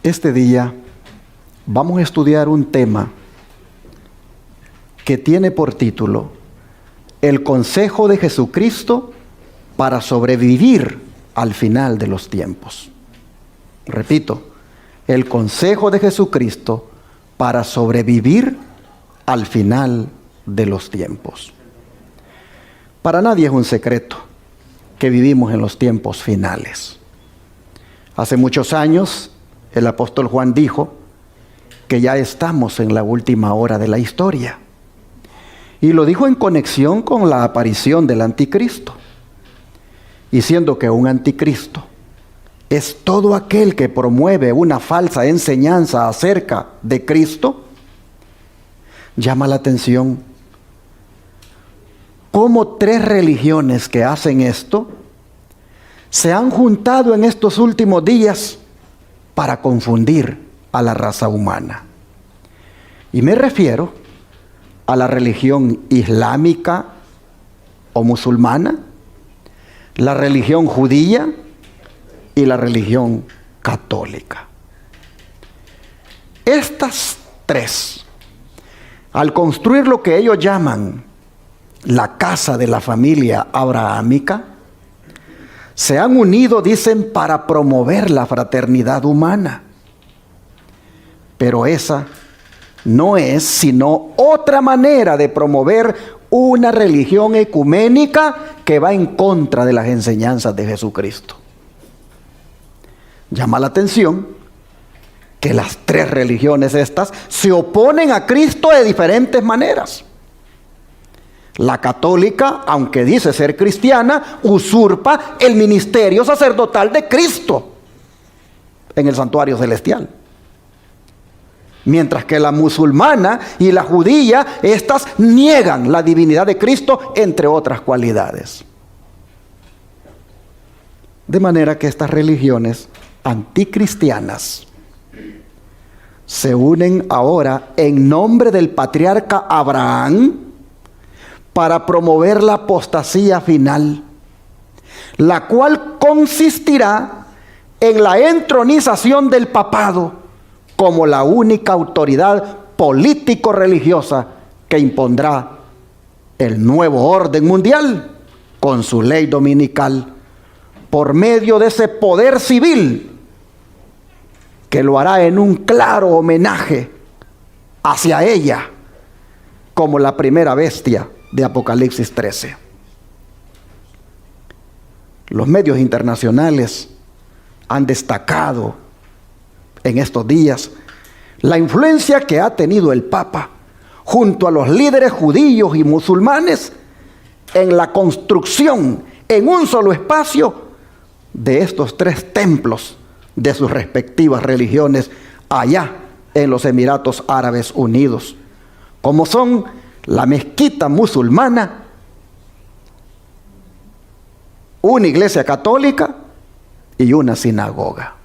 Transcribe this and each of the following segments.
Este día vamos a estudiar un tema que tiene por título El consejo de Jesucristo para sobrevivir al final de los tiempos. Repito, el consejo de Jesucristo para sobrevivir al final de los tiempos. Para nadie es un secreto que vivimos en los tiempos finales. Hace muchos años, el apóstol Juan dijo que ya estamos en la última hora de la historia. Y lo dijo en conexión con la aparición del anticristo. Diciendo que un anticristo es todo aquel que promueve una falsa enseñanza acerca de Cristo. Llama la atención cómo tres religiones que hacen esto se han juntado en estos últimos días para confundir a la raza humana. Y me refiero a la religión islámica o musulmana, la religión judía y la religión católica. Estas tres, al construir lo que ellos llaman la casa de la familia abrahámica, se han unido, dicen, para promover la fraternidad humana. Pero esa no es sino otra manera de promover una religión ecuménica que va en contra de las enseñanzas de Jesucristo. Llama la atención que las tres religiones estas se oponen a Cristo de diferentes maneras. La católica, aunque dice ser cristiana, usurpa el ministerio sacerdotal de Cristo en el santuario celestial. Mientras que la musulmana y la judía, estas niegan la divinidad de Cristo, entre otras cualidades. De manera que estas religiones anticristianas se unen ahora en nombre del patriarca Abraham para promover la apostasía final, la cual consistirá en la entronización del papado como la única autoridad político-religiosa que impondrá el nuevo orden mundial con su ley dominical, por medio de ese poder civil que lo hará en un claro homenaje hacia ella como la primera bestia de Apocalipsis 13. Los medios internacionales han destacado en estos días la influencia que ha tenido el Papa junto a los líderes judíos y musulmanes en la construcción en un solo espacio de estos tres templos de sus respectivas religiones allá en los Emiratos Árabes Unidos, como son la mezquita musulmana, una iglesia católica y una sinagoga.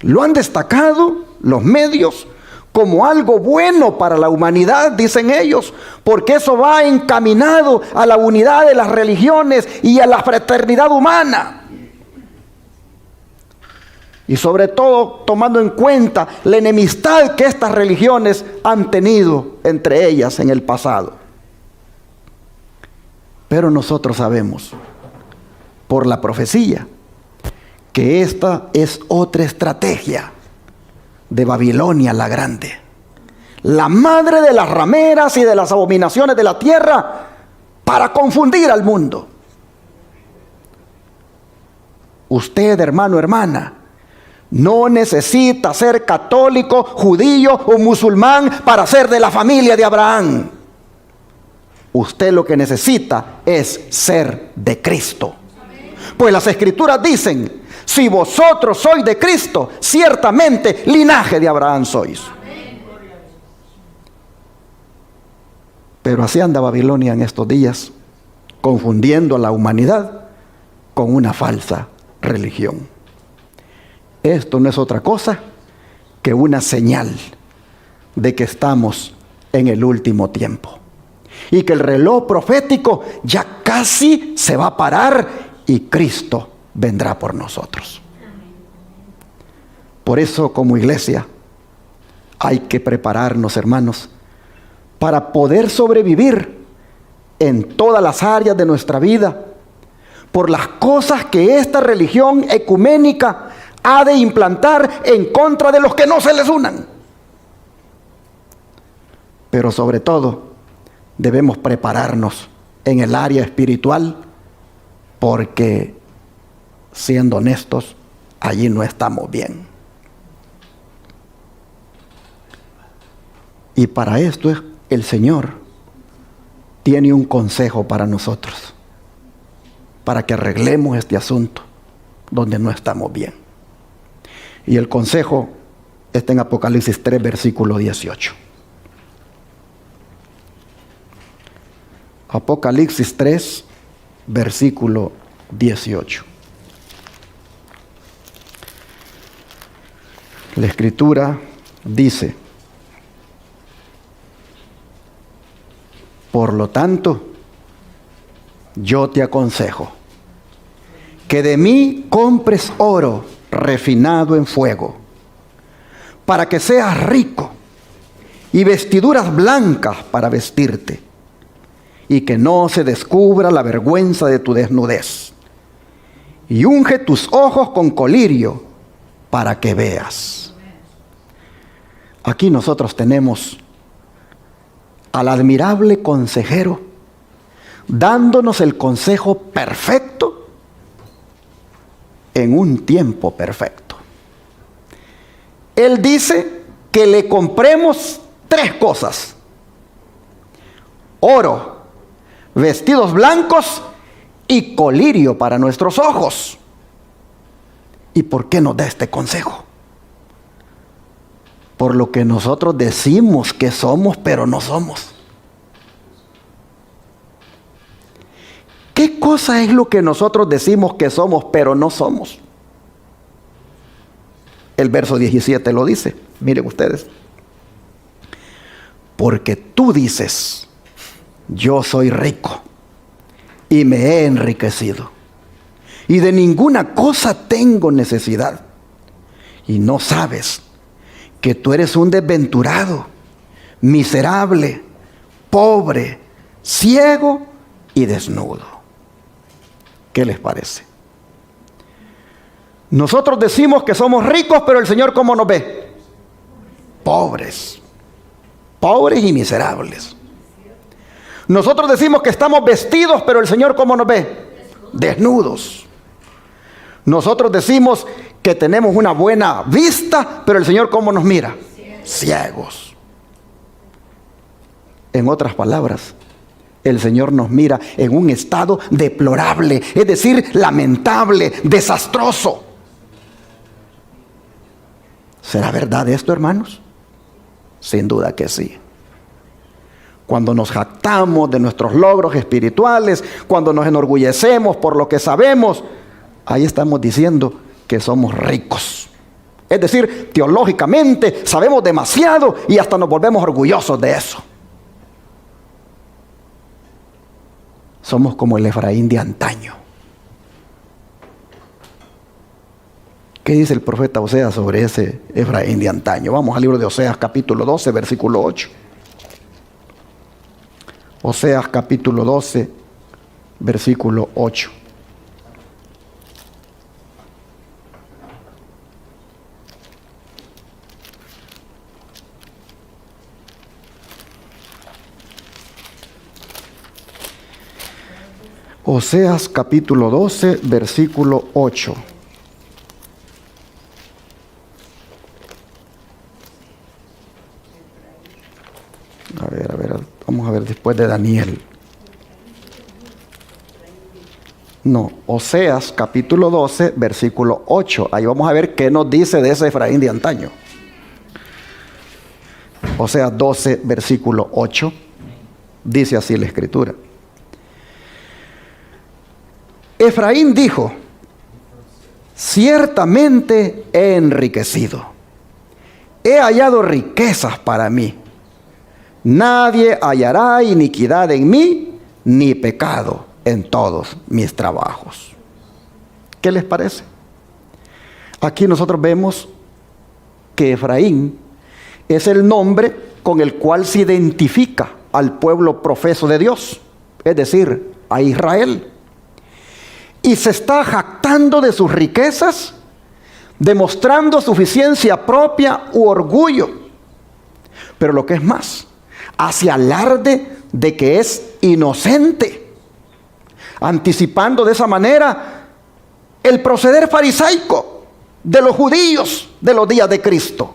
Lo han destacado los medios como algo bueno para la humanidad, dicen ellos, porque eso va encaminado a la unidad de las religiones y a la fraternidad humana. Y sobre todo tomando en cuenta la enemistad que estas religiones han tenido entre ellas en el pasado. Pero nosotros sabemos, por la profecía, que esta es otra estrategia de Babilonia la Grande, la madre de las rameras y de las abominaciones de la tierra, para confundir al mundo. Usted, hermano, hermana, no necesita ser católico, judío o musulmán para ser de la familia de Abraham. Usted lo que necesita es ser de Cristo. Pues las Escrituras dicen: si vosotros sois de Cristo, ciertamente linaje de Abraham sois. Pero así anda Babilonia en estos días, confundiendo a la humanidad con una falsa religión. Esto no es otra cosa que una señal de que estamos en el último tiempo y que el reloj profético ya casi se va a parar y Cristo vendrá por nosotros. Por eso, como iglesia, hay que prepararnos, hermanos, para poder sobrevivir en todas las áreas de nuestra vida, por las cosas que esta religión ecuménica ha de implantar en contra de los que no se les unan. Pero sobre todo, debemos prepararnos en el área espiritual, porque, siendo honestos, allí no estamos bien. Y para esto el Señor tiene un consejo para nosotros, para que arreglemos este asunto donde no estamos bien. Y el consejo está en Apocalipsis 3, versículo 18. Apocalipsis 3, versículo 18. La Escritura dice: por lo tanto, yo te aconsejo que de mí compres oro refinado en fuego, para que seas rico, y vestiduras blancas para vestirte, y que no se descubra la vergüenza de tu desnudez. Y unge tus ojos con colirio para que veas. Aquí nosotros tenemos al admirable consejero dándonos el consejo perfecto en un tiempo perfecto. Él dice que le compremos 3 cosas: oro, vestidos blancos y colirio para nuestros ojos. ¿Y por qué nos da este consejo? Por lo que nosotros decimos que somos, pero no somos. ¿Qué cosa es lo que nosotros decimos que somos, pero no somos? El verso 17 lo dice. Miren ustedes. Porque tú dices: yo soy rico y me he enriquecido, y de ninguna cosa tengo necesidad. Y no sabes que tú eres un desventurado, miserable, pobre, ciego y desnudo. ¿Qué les parece? Nosotros decimos que somos ricos, pero el Señor, ¿cómo nos ve? Pobres. Pobres y miserables. Nosotros decimos que estamos vestidos, pero el Señor, ¿cómo nos ve? Desnudos. Nosotros decimos que tenemos una buena vista, pero el Señor, ¿cómo nos mira? Ciegos. En otras palabras, el Señor nos mira en un estado deplorable, es decir, lamentable, desastroso. ¿Será verdad esto, hermanos? Sin duda que sí. Cuando nos jactamos de nuestros logros espirituales, cuando nos enorgullecemos por lo que sabemos, ahí estamos diciendo que somos ricos. Es decir, teológicamente sabemos demasiado y hasta nos volvemos orgullosos de eso. Somos como el Efraín de antaño. ¿Qué dice el profeta Oseas sobre ese Efraín de antaño? Vamos al libro de Oseas, capítulo 12, versículo 8. Oseas, capítulo 12, versículo 8. Oseas capítulo 12, versículo 8. A ver, vamos a ver después de Daniel. No, Oseas capítulo 12, versículo 8. Ahí vamos a ver qué nos dice de ese Efraín de antaño. Oseas 12, versículo 8. Dice así la Escritura. Efraín dijo: ciertamente he enriquecido, he hallado riquezas para mí. Nadie hallará iniquidad en mí, ni pecado en todos mis trabajos. ¿Qué les parece? Aquí nosotros vemos que Efraín es el nombre con el cual se identifica al pueblo profeso de Dios, es decir, a Israel. Y se está jactando de sus riquezas, demostrando suficiencia propia u orgullo. Pero lo que es más, hace alarde de que es inocente, anticipando de esa manera el proceder farisaico de los judíos de los días de Cristo.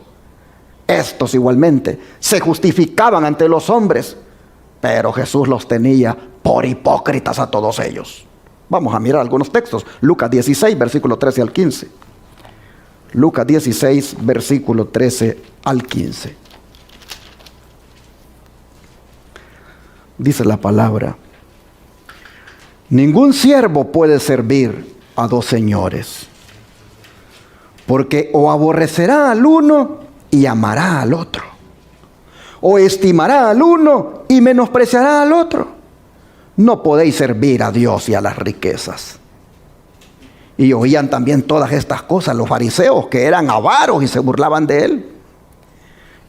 Estos igualmente se justificaban ante los hombres, pero Jesús los tenía por hipócritas a todos ellos. Vamos a mirar algunos textos. Lucas 16, versículo 13 al 15. Lucas 16, versículo 13 al 15. Dice la palabra: ningún siervo puede servir a dos señores, porque o aborrecerá al uno y amará al otro, o estimará al uno y menospreciará al otro. No podéis servir a Dios y a las riquezas. Y oían también todas estas cosas los fariseos, que eran avaros y se burlaban de él.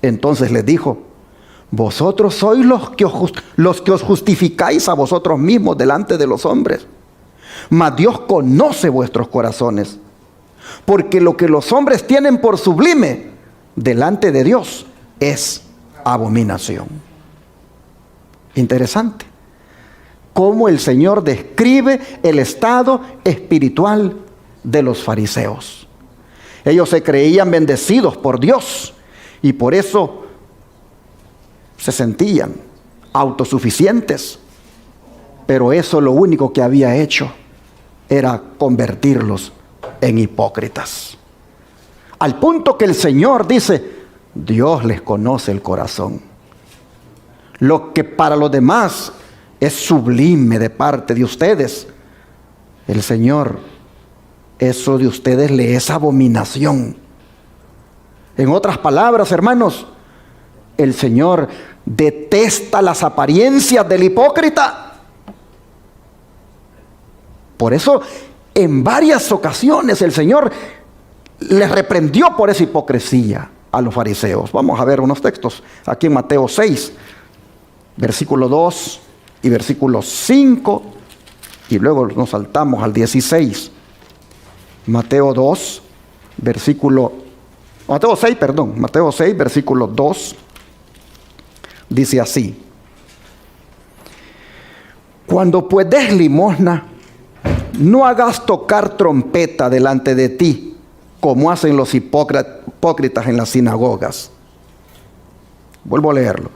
Entonces les dijo: vosotros sois los que os justificáis a vosotros mismos delante de los hombres, mas Dios conoce vuestros corazones, porque lo que los hombres tienen por sublime delante de Dios es abominación. Interesante cómo el Señor describe el estado espiritual de los fariseos. Ellos se creían bendecidos por Dios y por eso se sentían autosuficientes, pero eso lo único que había hecho era convertirlos en hipócritas. Al punto que el Señor dice: Dios les conoce el corazón. Lo que para los demás es sublime de parte de ustedes, el Señor, eso de ustedes le es abominación. En otras palabras, hermanos, el Señor detesta las apariencias del hipócrita. Por eso, en varias ocasiones el Señor les reprendió por esa hipocresía a los fariseos. Vamos a ver unos textos aquí en Mateo 6, versículo 2 y versículo 5, y luego nos saltamos al 16. Mateo 6, versículo 2, dice así: cuando pues des limosna, no hagas tocar trompeta delante de ti, como hacen los hipócritas en las sinagogas. Vuelvo a leerlo.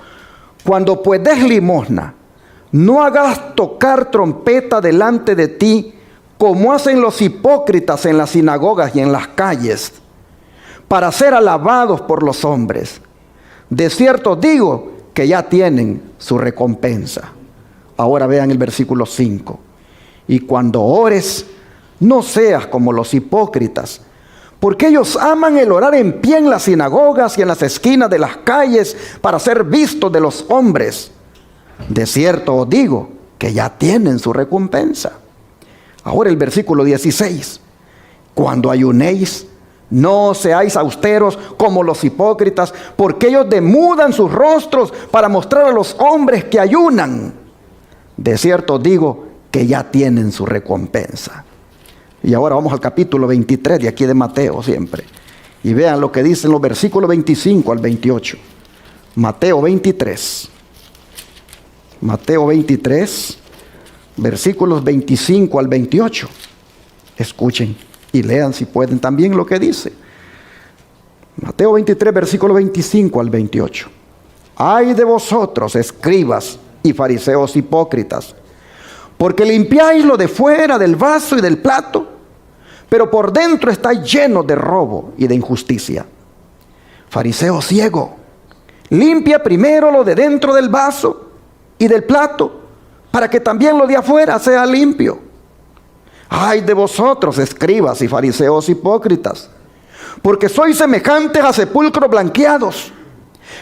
Cuando pues des limosna, no hagas tocar trompeta delante de ti, como hacen los hipócritas en las sinagogas y en las calles, para ser alabados por los hombres. De cierto digo que ya tienen su recompensa. Ahora vean el versículo 5. Y cuando ores, no seas como los hipócritas, porque ellos aman el orar en pie en las sinagogas y en las esquinas de las calles para ser vistos de los hombres. De cierto os digo que ya tienen su recompensa. Ahora el versículo 16. Cuando ayunéis, no seáis austeros como los hipócritas, porque ellos demudan sus rostros para mostrar a los hombres que ayunan. De cierto os digo que ya tienen su recompensa. Y ahora vamos al capítulo 23 de aquí de Mateo siempre. Y vean lo que dicen los versículos 25 al 28. Mateo 23. Mateo 23, versículos 25 al 28. Escuchen y lean si pueden también lo que dice. Mateo 23, versículo 25 al 28. Ay de vosotros, escribas y fariseos hipócritas, porque limpiáis lo de fuera del vaso y del plato, pero por dentro estáis llenos de robo y de injusticia. Fariseo ciego, limpia primero lo de dentro del vaso y del plato, para que también lo de afuera sea limpio. Ay de vosotros, escribas y fariseos hipócritas, porque sois semejantes a sepulcros blanqueados,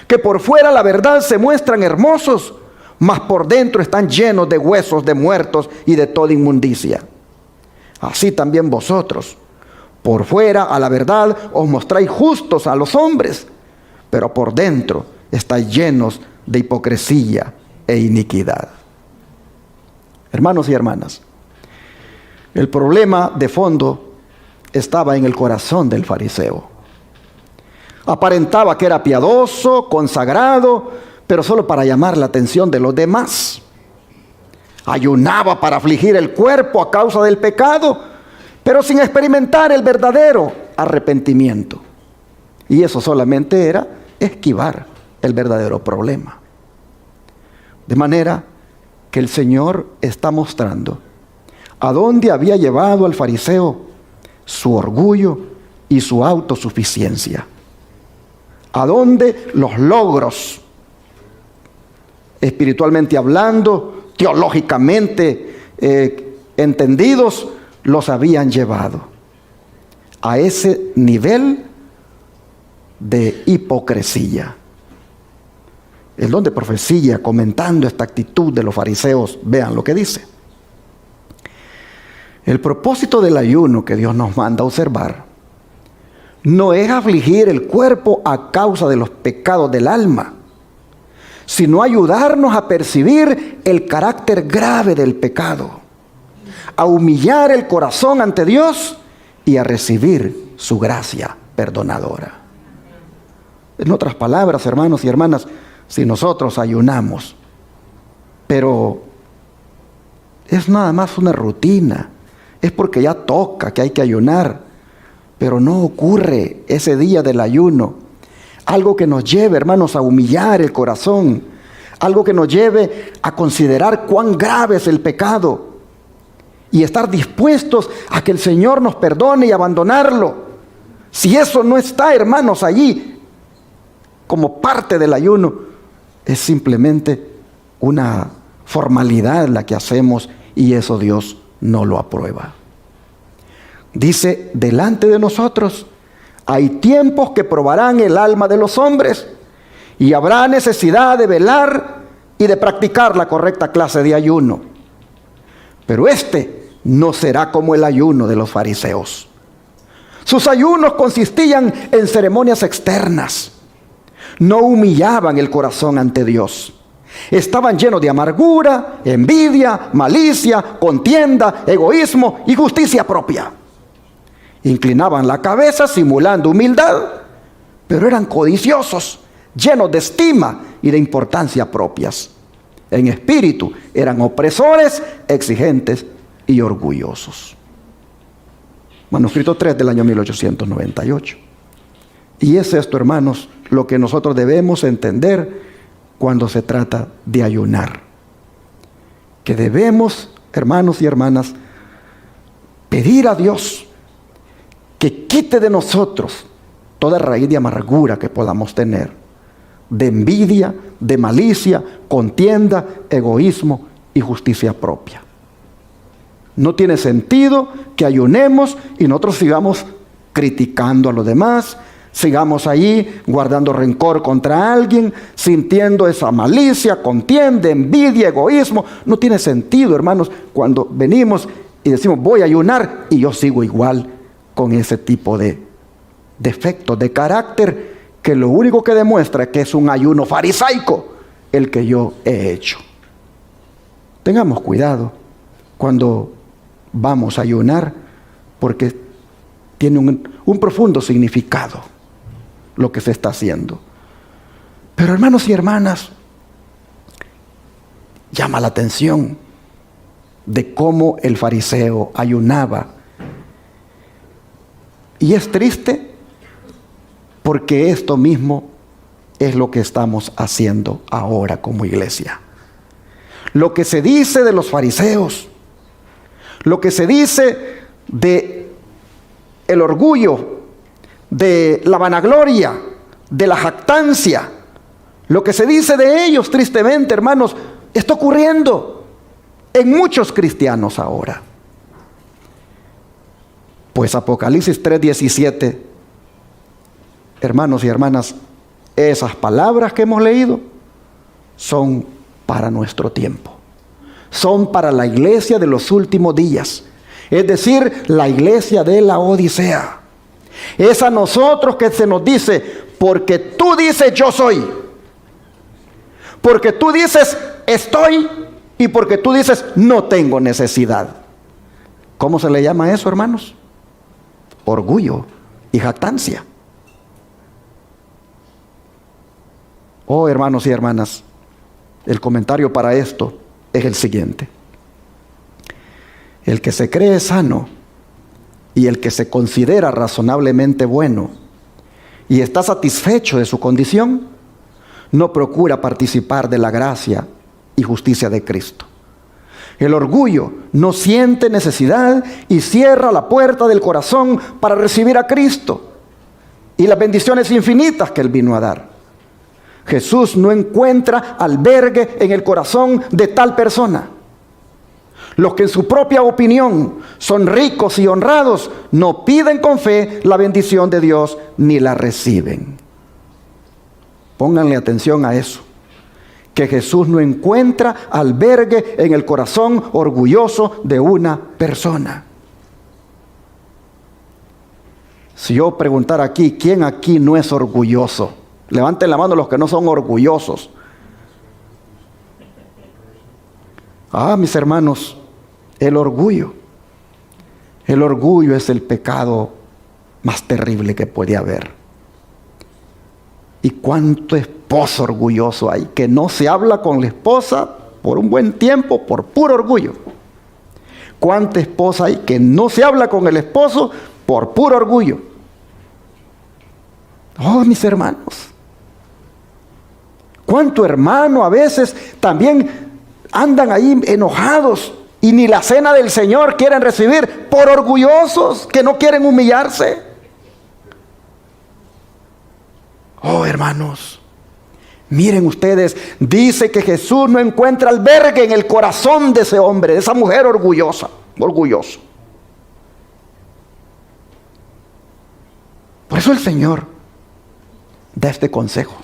que por fuera la verdad se muestran hermosos, mas por dentro están llenos de huesos de muertos y de toda inmundicia. Así también vosotros, Por fuera, a la verdad, os mostráis justos a los hombres, pero por dentro estáis llenos de hipocresía e iniquidad. Hermanos y hermanas, el problema de fondo estaba en el corazón del fariseo. Aparentaba que era piadoso, consagrado, pero solo para llamar la atención de los demás. Ayunaba para afligir el cuerpo a causa del pecado, pero sin experimentar el verdadero arrepentimiento. Y eso solamente era esquivar el verdadero problema. De manera que el Señor está mostrando a dónde había llevado al fariseo su orgullo y su autosuficiencia. A dónde los logros, espiritualmente hablando, teológicamente entendidos, los habían llevado a ese nivel de hipocresía. El don de profecía, comentando esta actitud de los fariseos, vean lo que dice. El propósito del ayuno que Dios nos manda a observar no es afligir el cuerpo a causa de los pecados del alma, sino ayudarnos a percibir el carácter grave del pecado, a humillar el corazón ante Dios y a recibir su gracia perdonadora. En otras palabras, hermanos y hermanas, si nosotros ayunamos, pero es nada más una rutina, es porque ya toca que hay que ayunar, pero no ocurre ese día del ayuno, algo que nos lleve, hermanos, a humillar el corazón, algo que nos lleve a considerar cuán grave es el pecado y estar dispuestos a que el Señor nos perdone y abandonarlo. Si eso no está, hermanos, allí como parte del ayuno, es simplemente una formalidad la que hacemos y eso Dios no lo aprueba. Dice, delante de nosotros hay tiempos que probarán el alma de los hombres y habrá necesidad de velar y de practicar la correcta clase de ayuno. Pero este no será como el ayuno de los fariseos. Sus ayunos consistían en ceremonias externas. No humillaban el corazón ante Dios. Estaban llenos de amargura, envidia, malicia, contienda, egoísmo y justicia propia. Inclinaban la cabeza simulando humildad, pero eran codiciosos, llenos de estima y de importancia propias. En espíritu eran opresores, exigentes y orgullosos. Manuscrito 3 del año 1898. Y es esto, hermanos, lo que nosotros debemos entender cuando se trata de ayunar. Que debemos, hermanos y hermanas, pedir a Dios que quite de nosotros toda raíz de amargura que podamos tener, de envidia, de malicia, contienda, egoísmo y justicia propia. No tiene sentido que ayunemos y nosotros sigamos criticando a los demás, sigamos ahí guardando rencor contra alguien, sintiendo esa malicia, contienda, envidia, egoísmo. No tiene sentido, hermanos, cuando venimos y decimos voy a ayunar y yo sigo igual con ese tipo de defectos de carácter que lo único que demuestra es que es un ayuno farisaico el que yo he hecho. Tengamos cuidado cuando vamos a ayunar, porque tiene un profundo significado lo que se está haciendo. Pero hermanos y hermanas, llama la atención de cómo el fariseo ayunaba. Y es triste porque esto mismo es lo que estamos haciendo ahora como iglesia. Lo que se dice de los fariseos, lo que se dice de el orgullo, de la vanagloria, de la jactancia, lo que se dice de ellos, tristemente, hermanos, está ocurriendo en muchos cristianos ahora. Pues Apocalipsis 3:17, hermanos y hermanas, esas palabras que hemos leído son para nuestro tiempo. Son para la iglesia de los últimos días. Es decir, la iglesia de la Odisea. Es a nosotros que se nos dice, porque tú dices yo soy, porque tú dices estoy, y porque tú dices no tengo necesidad. ¿Cómo se le llama eso, hermanos? Orgullo y jactancia. Oh, hermanos y hermanas, el comentario para esto es el siguiente. El que se cree sano y el que se considera razonablemente bueno y está satisfecho de su condición, no procura participar de la gracia y justicia de Cristo. El orgullo no siente necesidad y cierra la puerta del corazón para recibir a Cristo y las bendiciones infinitas que Él vino a dar. Jesús no encuentra albergue en el corazón de tal persona. Los que en su propia opinión son ricos y honrados no piden con fe la bendición de Dios ni la reciben. Pónganle atención a eso. Que Jesús no encuentra albergue en el corazón orgulloso de una persona. Si yo preguntara aquí, ¿quién aquí no es orgulloso? Levanten la mano los que no son orgullosos. Mis hermanos, el orgullo es el pecado más terrible que puede haber. ¿Y cuánto esposo orgulloso hay que no se habla con la esposa por un buen tiempo por puro orgullo? ¿Cuánta esposa hay que no se habla con el esposo por puro orgullo? Oh, mis hermanos. ¿Cuánto hermano a veces también andan ahí enojados y ni la cena del Señor quieren recibir por orgullosos que no quieren humillarse? Oh, hermanos, miren ustedes, dice que Jesús no encuentra albergue en el corazón de ese hombre, de esa mujer orgulloso. Por eso el Señor da este consejo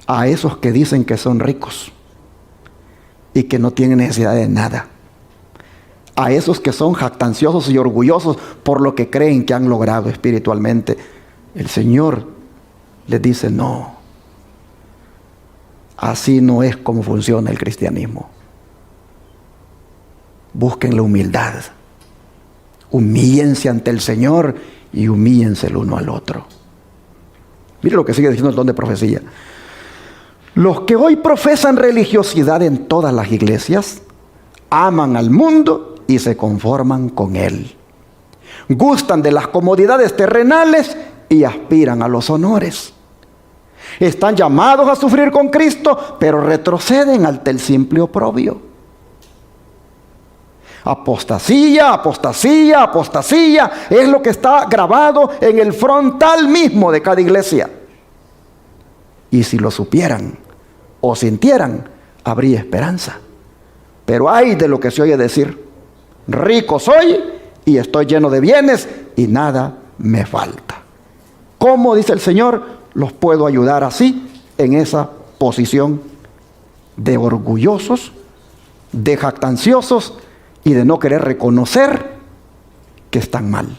a esos que dicen que son ricos y que no tienen necesidad de nada. A esos que son jactanciosos y orgullosos por lo que creen que han logrado espiritualmente. El Señor les dice, no. Así no es como funciona el cristianismo. Busquen la humildad. Humíllense ante el Señor y humíllense el uno al otro. Mire lo que sigue diciendo el don de profecía. Los que hoy profesan religiosidad en todas las iglesias, aman al mundo y se conforman con él. Gustan de las comodidades terrenales y aspiran a los honores. Están llamados a sufrir con Cristo, pero retroceden ante el simple oprobio. Apostasía, apostasía, apostasía es lo que está grabado en el frontal mismo de cada iglesia. Y si lo supieran o sintieran, habría esperanza. Pero hay de lo que se oye decir: rico soy y estoy lleno de bienes y nada me falta. ¿Cómo, dice el Señor, los puedo ayudar así en esa posición de orgullosos, de jactanciosos y de no querer reconocer que están mal?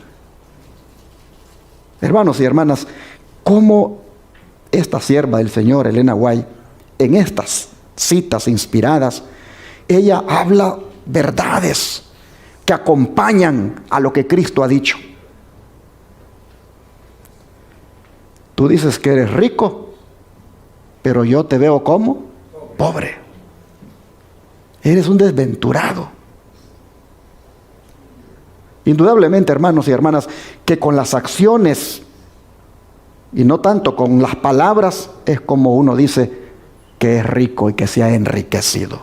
Hermanos y hermanas, ¿cómo esta sierva del Señor, Elena White, en estas citas inspiradas, ella habla verdades que acompañan a lo que Cristo ha dicho? Tú dices que eres rico, pero yo te veo como pobre. Eres un desventurado. Indudablemente, hermanos y hermanas, que con las acciones y no tanto con las palabras es como uno dice que es rico y que se ha enriquecido.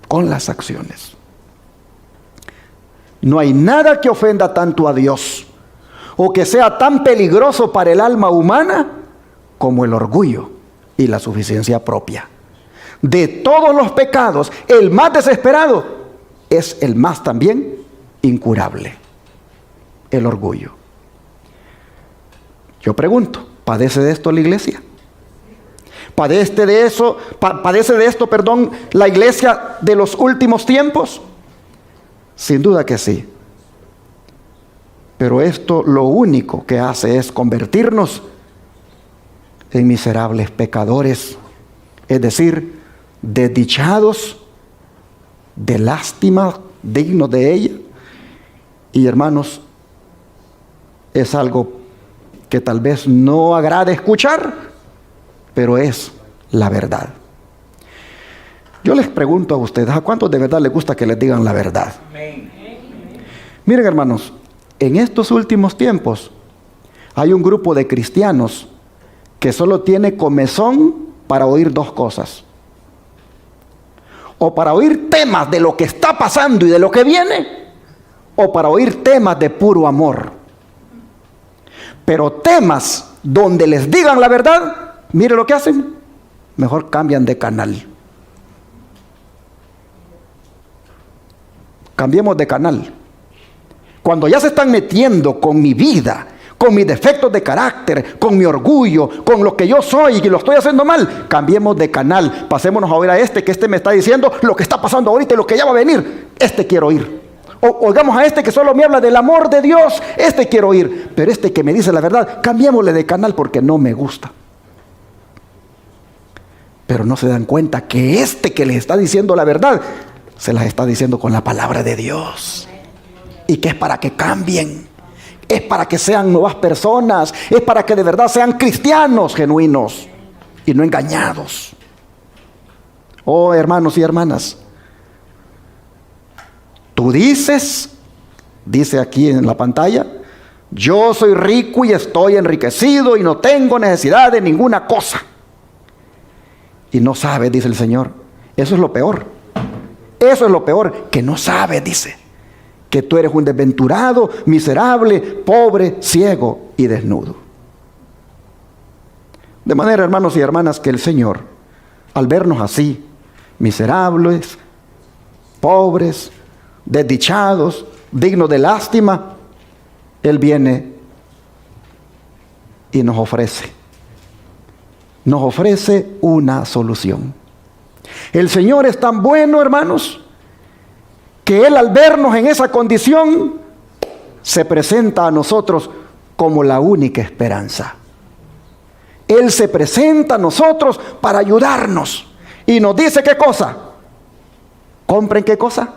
Con las acciones. No hay nada que ofenda tanto a Dios o que sea tan peligroso para el alma humana como el orgullo y la suficiencia propia. De todos los pecados, el más desesperado es el más también incurable: el orgullo. Yo pregunto, ¿padece de esto la iglesia? ¿Padece de esto, la iglesia de los últimos tiempos? Sin duda que sí. Pero esto lo único que hace es convertirnos en miserables pecadores, es decir, desdichados, de lástima, dignos de ella. Y hermanos, es algo que tal vez no agrade escuchar, pero es la verdad. Yo les pregunto a ustedes, ¿a cuántos de verdad les gusta que les digan la verdad? Miren, hermanos, en estos últimos tiempos hay un grupo de cristianos que solo tiene comezón para oír dos cosas: o para oír temas de lo que está pasando y de lo que viene, o para oír temas de puro amor. Pero temas donde les digan la verdad, mire lo que hacen: mejor cambian de canal. Cambiemos de canal. Cuando ya se están metiendo con mi vida, con mis defectos de carácter, con mi orgullo, con lo que yo soy y que lo estoy haciendo mal, cambiemos de canal. Pasémonos a oír a que este me está diciendo lo que está pasando ahorita y lo que ya va a venir. Quiero oír. O oigamos a que solo me habla del amor de Dios. Quiero oír. Pero que me dice la verdad, cambiémosle de canal porque no me gusta. Pero no se dan cuenta que que les está diciendo la verdad, se las está diciendo con la palabra de Dios. Y que es para que cambien. Es para que sean nuevas personas. Es para que de verdad sean cristianos genuinos y no engañados. Oh, hermanos y hermanas, tú dice aquí en la pantalla: yo soy rico y estoy enriquecido y no tengo necesidad de ninguna cosa. Y no sabes, dice el Señor. Eso es lo peor. Eso es lo peor, que no sabes, dice, que tú eres un desventurado, miserable, pobre, ciego y desnudo. De manera, hermanos y hermanas, que el Señor, al vernos así, miserables, pobres, desdichados, dignos de lástima, Él viene y nos ofrece una solución. El Señor es tan bueno, hermanos, que Él, al vernos en esa condición, se presenta a nosotros como la única esperanza. Él se presenta a nosotros para ayudarnos y nos dice: ¿qué cosa? ¿Compren qué cosa?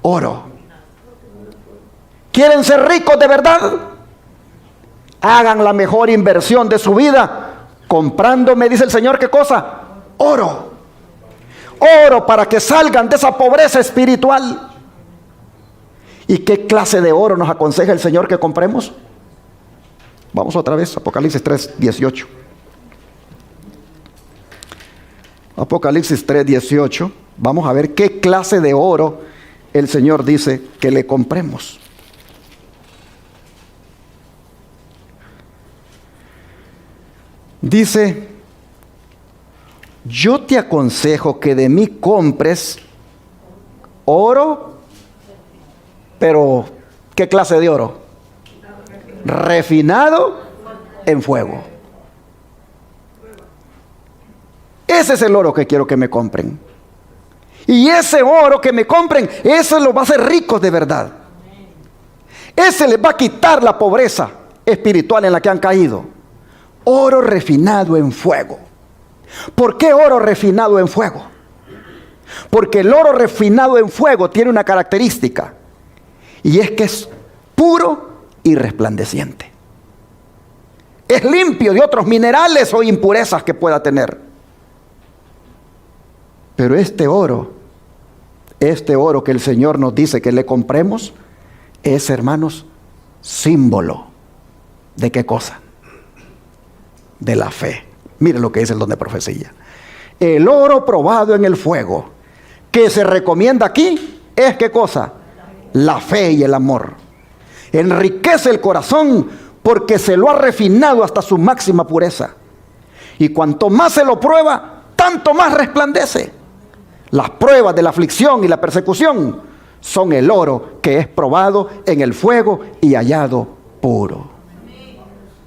Oro. ¿Quieren ser ricos de verdad? Hagan la mejor inversión de su vida comprándome, dice el Señor, ¿qué cosa? Oro. Oro, para que salgan de esa pobreza espiritual. ¿Y qué clase de oro nos aconseja el Señor que compremos? Vamos otra vez, Apocalipsis 3:18. Apocalipsis 3:18. Vamos a ver qué clase de oro el Señor dice que le compremos. Dice: yo te aconsejo que de mí compres oro, pero ¿qué clase de oro? Refinado en fuego. Ese es el oro que quiero que me compren. Y ese oro que me compren, ese los va a hacer ricos de verdad. Ese les va a quitar la pobreza espiritual en la que han caído. Oro refinado en fuego. ¿Por qué oro refinado en fuego? Porque el oro refinado en fuego tiene una característica, y es que es puro y resplandeciente. Es limpio de otros minerales o impurezas que pueda tener. Pero este oro que el Señor nos dice que le compremos, es, hermanos, símbolo ¿de qué cosa? De la fe. Mire lo que dice el don de profecía. El oro probado en el fuego, que se recomienda aquí, es ¿qué cosa? La fe y el amor. Enriquece el corazón porque se lo ha refinado hasta su máxima pureza. Y cuanto más se lo prueba, tanto más resplandece. Las pruebas de la aflicción y la persecución son el oro que es probado en el fuego y hallado puro.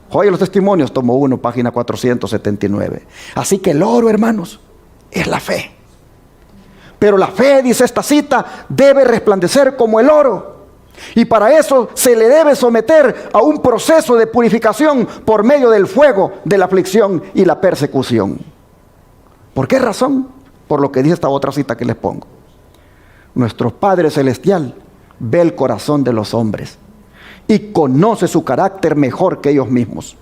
Joya de los Testimonios, tomo 1, página 479. Así que el oro, hermanos, es la fe. Pero la fe, dice esta cita, debe resplandecer como el oro. Y para eso se le debe someter a un proceso de purificación por medio del fuego de la aflicción y la persecución. ¿Por qué razón? Por lo que dice esta otra cita que les pongo. Nuestro Padre Celestial ve el corazón de los hombres y conoce su carácter mejor que ellos mismos.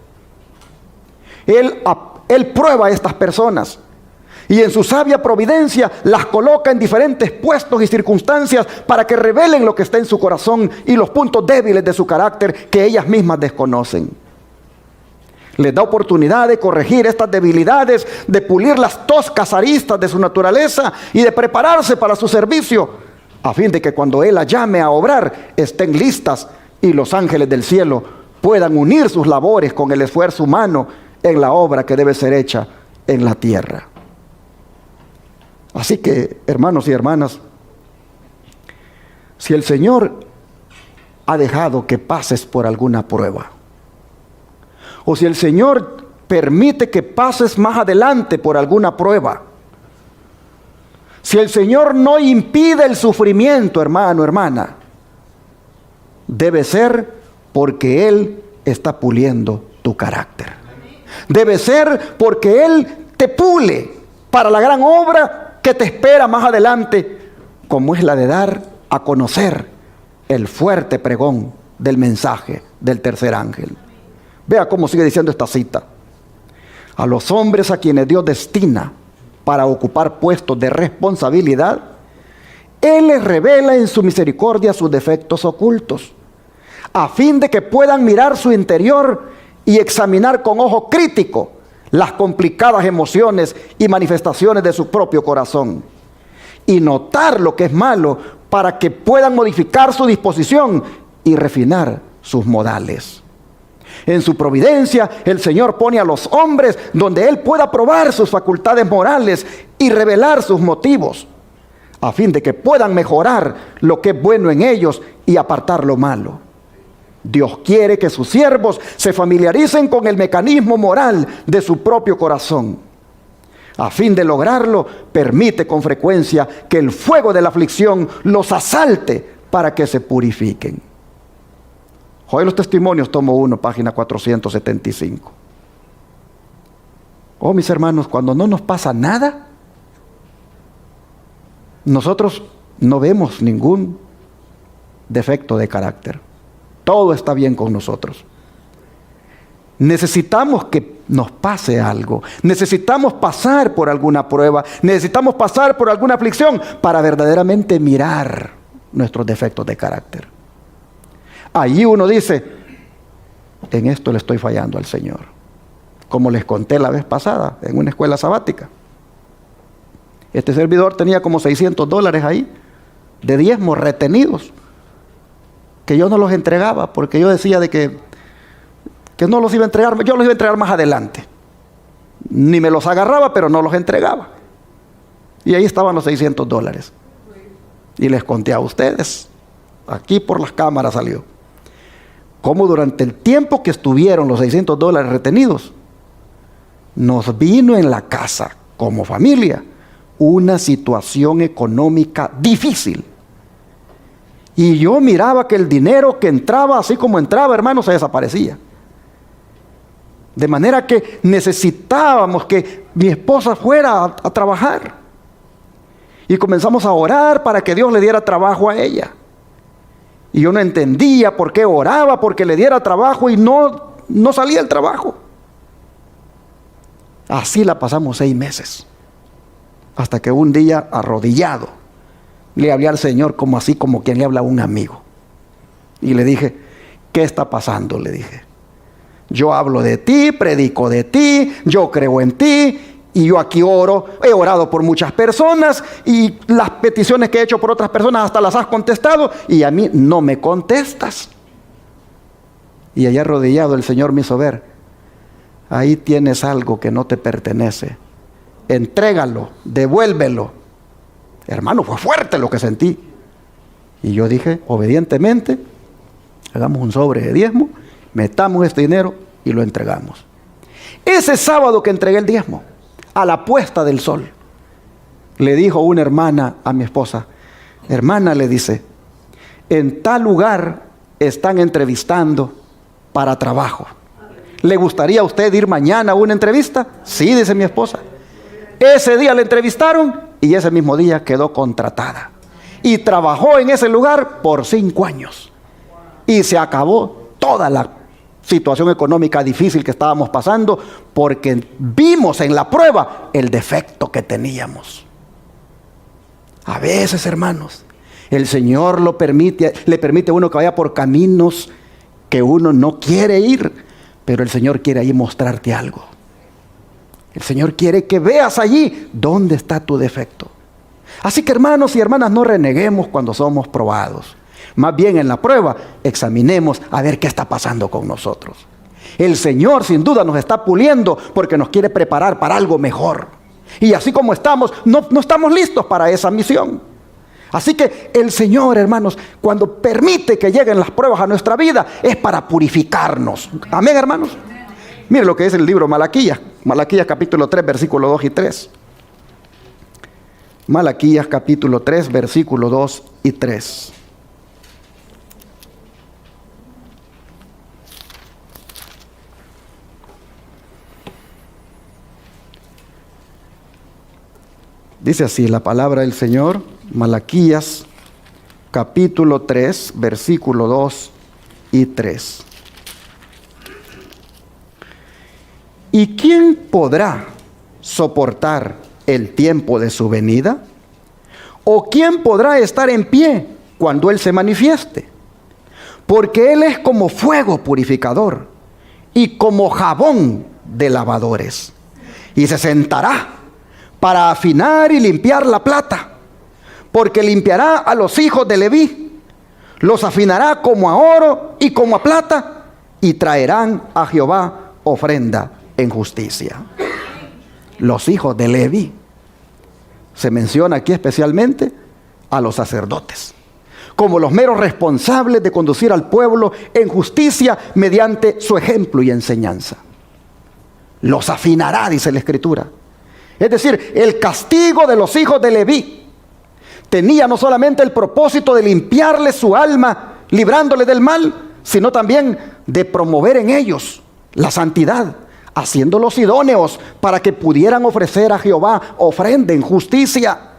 Él prueba a estas personas y en su sabia providencia las coloca en diferentes puestos y circunstancias para que revelen lo que está en su corazón y los puntos débiles de su carácter que ellas mismas desconocen. Les da oportunidad de corregir estas debilidades, de pulir las toscas aristas de su naturaleza y de prepararse para su servicio, a fin de que cuando Él las llame a obrar estén listas y los ángeles del cielo puedan unir sus labores con el esfuerzo humano en la obra que debe ser hecha en la tierra. Así que, hermanos y hermanas, si el Señor ha dejado que pases por alguna prueba, o si el Señor permite que pases más adelante por alguna prueba, si el Señor no impide el sufrimiento, hermano, hermana, debe ser porque Él está puliendo tu carácter. Debe ser porque Él te pule para la gran obra que te espera más adelante, como es la de dar a conocer el fuerte pregón del mensaje del tercer ángel. Vea cómo sigue diciendo esta cita. A los hombres a quienes Dios destina para ocupar puestos de responsabilidad, Él les revela en su misericordia sus defectos ocultos, a fin de que puedan mirar su interior y examinar con ojo crítico las complicadas emociones y manifestaciones de su propio corazón, y notar lo que es malo para que puedan modificar su disposición y refinar sus modales. En su providencia, el Señor pone a los hombres donde Él pueda probar sus facultades morales y revelar sus motivos, a fin de que puedan mejorar lo que es bueno en ellos y apartar lo malo. Dios quiere que sus siervos se familiaricen con el mecanismo moral de su propio corazón. A fin de lograrlo, permite con frecuencia que el fuego de la aflicción los asalte para que se purifiquen. Joya de los Testimonios, tomo 1, página 475. Oh, mis hermanos, cuando no nos pasa nada, nosotros no vemos ningún defecto de carácter. Todo está bien con nosotros. Necesitamos que nos pase algo. Necesitamos pasar por alguna prueba. Necesitamos pasar por alguna aflicción para verdaderamente mirar nuestros defectos de carácter. Allí uno dice, en esto le estoy fallando al Señor. Como les conté la vez pasada, en una escuela sabática. Este servidor tenía como $600 ahí, de diezmos retenidos, que yo no los entregaba, porque yo decía de que no los iba a entregar, yo los iba a entregar más adelante. Ni me los agarraba, pero no los entregaba. Y ahí estaban los $600. Y les conté a ustedes, aquí por las cámaras salió, cómo durante el tiempo que estuvieron los $600 retenidos, nos vino en la casa, como familia, una situación económica difícil. Y yo miraba que el dinero que entraba, así como entraba, hermano, se desaparecía. De manera que necesitábamos que mi esposa fuera a trabajar. Y comenzamos a orar para que Dios le diera trabajo a ella. Y yo no entendía por qué oraba, porque le diera trabajo y no salía el trabajo. Así la pasamos 6 meses. Hasta que un día, arrodillado, le hablé al Señor como así, como quien le habla a un amigo. Y le dije, ¿qué está pasando? Le dije. Yo hablo de ti, predico de ti, yo creo en ti, y yo aquí oro, he orado por muchas personas, y las peticiones que he hecho por otras personas hasta las has contestado, y a mí no me contestas. Y allá arrodillado el Señor me hizo ver, ahí tienes algo que no te pertenece, entrégalo, devuélvelo. Hermano, fue fuerte lo que sentí. Y yo dije, obedientemente, hagamos un sobre de diezmo, metamos este dinero y lo entregamos. Ese sábado que entregué el diezmo, a la puesta del sol, le dijo una hermana a mi esposa: hermana, le dice, en tal lugar están entrevistando para trabajo. ¿Le gustaría a usted ir mañana a una entrevista? Sí, dice mi esposa. Ese día le entrevistaron y ese mismo día quedó contratada. Y trabajó en ese lugar por 5 años. Y se acabó toda la situación económica difícil que estábamos pasando, porque vimos en la prueba el defecto que teníamos. A veces, hermanos, el Señor le permite a uno que vaya por caminos que uno no quiere ir, pero el Señor quiere ahí mostrarte algo. El Señor quiere que veas allí dónde está tu defecto. Así que, hermanos y hermanas, no reneguemos cuando somos probados. Más bien en la prueba examinemos a ver qué está pasando con nosotros. El Señor sin duda nos está puliendo porque nos quiere preparar para algo mejor. Y así como estamos, no estamos listos para esa misión. Así que el Señor, hermanos, cuando permite que lleguen las pruebas a nuestra vida, es para purificarnos. Amén, hermanos. Mire lo que es el libro Malaquías. Malaquías capítulo 3, versículo 2 y 3. Malaquías capítulo 3, versículo 2 y 3. Dice así la palabra del Señor, Malaquías capítulo 3, versículo 2 y 3. ¿Y quién podrá soportar el tiempo de su venida? ¿O quién podrá estar en pie cuando Él se manifieste? Porque Él es como fuego purificador y como jabón de lavadores. Y se sentará para afinar y limpiar la plata, porque limpiará a los hijos de Leví, los afinará como a oro y como a plata, y traerán a Jehová ofrenda en justicia. Los hijos de Leví, se menciona aquí especialmente a los sacerdotes, como los meros responsables de conducir al pueblo en justicia mediante su ejemplo y enseñanza. Los afinará, dice la Escritura. Es decir, el castigo de los hijos de Leví tenía no solamente el propósito de limpiarle su alma, librándole del mal, sino también de promover en ellos la santidad, haciéndolos idóneos para que pudieran ofrecer a Jehová ofrenda en justicia.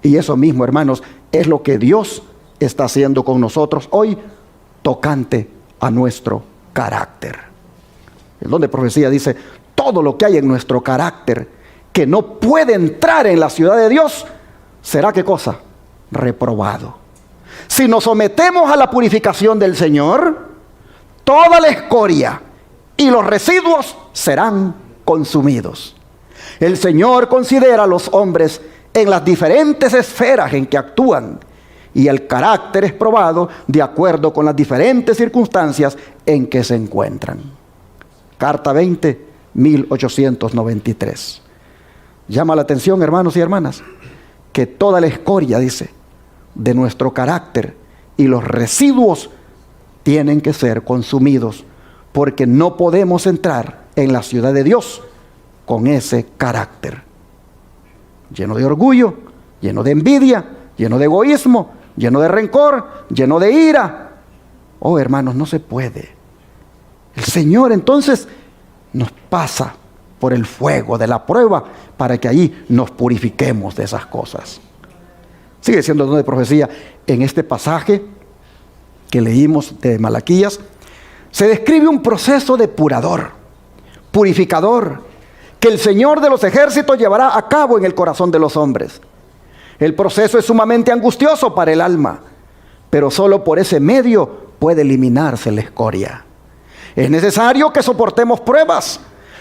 Y eso mismo, hermanos, es lo que Dios está haciendo con nosotros hoy, tocante a nuestro carácter. El don de profecía dice: todo lo que hay en nuestro carácter que no puede entrar en la ciudad de Dios, será ¿qué cosa? Reprobado. Si nos sometemos a la purificación del Señor, toda la escoria y los residuos serán consumidos. El Señor considera a los hombres en las diferentes esferas en que actúan, y el carácter es probado de acuerdo con las diferentes circunstancias en que se encuentran. Carta 20, 1893. Llama la atención, hermanos y hermanas, que toda la escoria, dice, de nuestro carácter y los residuos tienen que ser consumidos, porque no podemos entrar en la ciudad de Dios con ese carácter lleno de orgullo, lleno de envidia, lleno de egoísmo, lleno de rencor, lleno de ira. Oh, hermanos, no se puede. El Señor entonces nos pasa por el fuego de la prueba para que allí nos purifiquemos de esas cosas. Sigue siendo el don de profecía. En este pasaje que leímos de Malaquías, se describe un proceso depurador, purificador, que el Señor de los ejércitos llevará a cabo en el corazón de los hombres. El proceso es sumamente angustioso para el alma, pero solo por ese medio puede eliminarse la escoria. Es necesario que soportemos pruebas,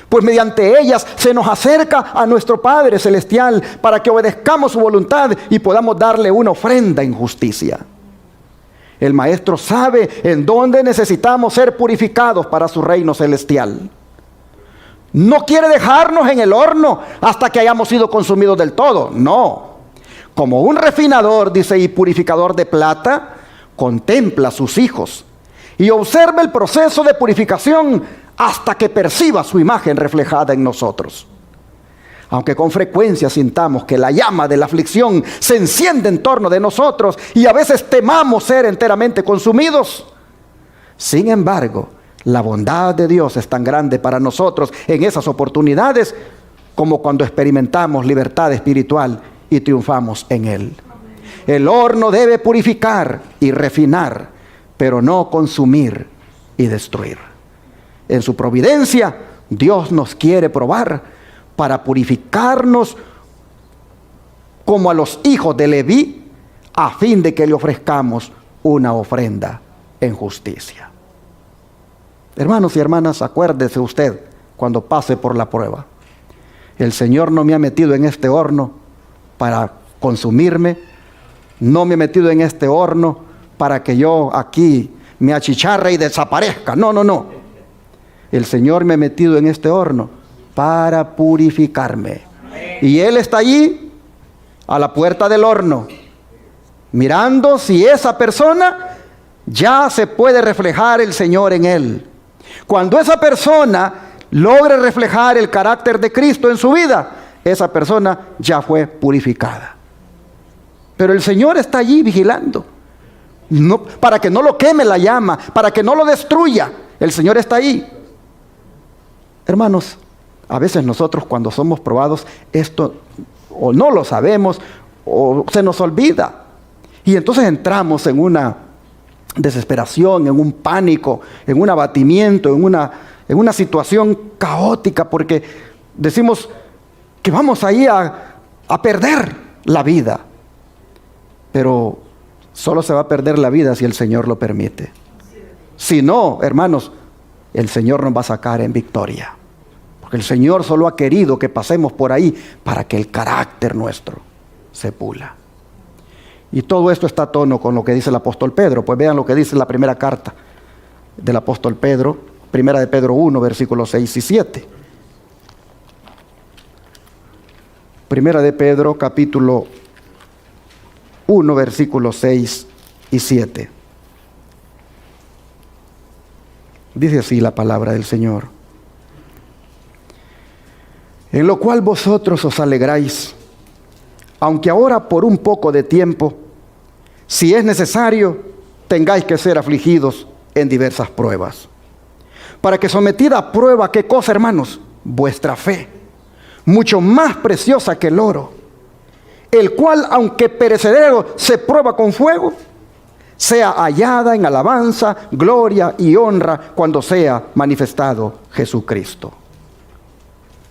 pues mediante ellas se nos acerca a nuestro Padre Celestial para que obedezcamos su voluntad y podamos darle una ofrenda en justicia. El Maestro sabe en dónde necesitamos ser purificados para su reino celestial. No quiere dejarnos en el horno hasta que hayamos sido consumidos del todo. No. Como un refinador, dice, y purificador de plata, contempla a sus hijos y observa el proceso de purificación hasta que perciba su imagen reflejada en nosotros. Aunque con frecuencia sintamos que la llama de la aflicción se enciende en torno de nosotros y a veces temamos ser enteramente consumidos, sin embargo, la bondad de Dios es tan grande para nosotros en esas oportunidades como cuando experimentamos libertad espiritual y triunfamos en Él. El horno debe purificar y refinar, pero no consumir y destruir. En su providencia, Dios nos quiere probar para purificarnos como a los hijos de Leví, a fin de que le ofrezcamos una ofrenda en justicia. Hermanos y hermanas, acuérdese usted cuando pase por la prueba. El Señor no me ha metido en este horno para consumirme, no me ha metido en este horno para que yo aquí me achicharre y desaparezca. No, no, no. El Señor me ha metido en este horno para purificarme. Y Él está allí a la puerta del horno, mirando si esa persona ya se puede reflejar el Señor en él. Cuando esa persona logre reflejar el carácter de Cristo en su vida, esa persona ya fue purificada. Pero el Señor está allí vigilando, no, para que no lo queme la llama, para que no lo destruya. El Señor está ahí. Hermanos, a veces nosotros cuando somos probados, esto o no lo sabemos o se nos olvida. Y entonces entramos en una desesperación, en un pánico, en un abatimiento, en una situación caótica, porque decimos que vamos ahí a perder la vida. Pero solo se va a perder la vida si el Señor lo permite. Si no, hermanos, el Señor nos va a sacar en victoria. Porque el Señor solo ha querido que pasemos por ahí para que el carácter nuestro se pula. Y todo esto está a tono con lo que dice el apóstol Pedro. Pues vean lo que dice la primera carta del apóstol Pedro, primera de Pedro 1, versículos 6 y 7. Primera de Pedro, capítulo 1, versículos 6 y 7. Dice así la palabra del Señor. En lo cual vosotros os alegráis, aunque ahora por un poco de tiempo, si es necesario, tengáis que ser afligidos en diversas pruebas. Para que sometida a prueba, ¿qué cosa, hermanos? Vuestra fe, mucho más preciosa que el oro, el cual, aunque perecedero, se prueba con fuego, sea hallada en alabanza, gloria y honra cuando sea manifestado Jesucristo.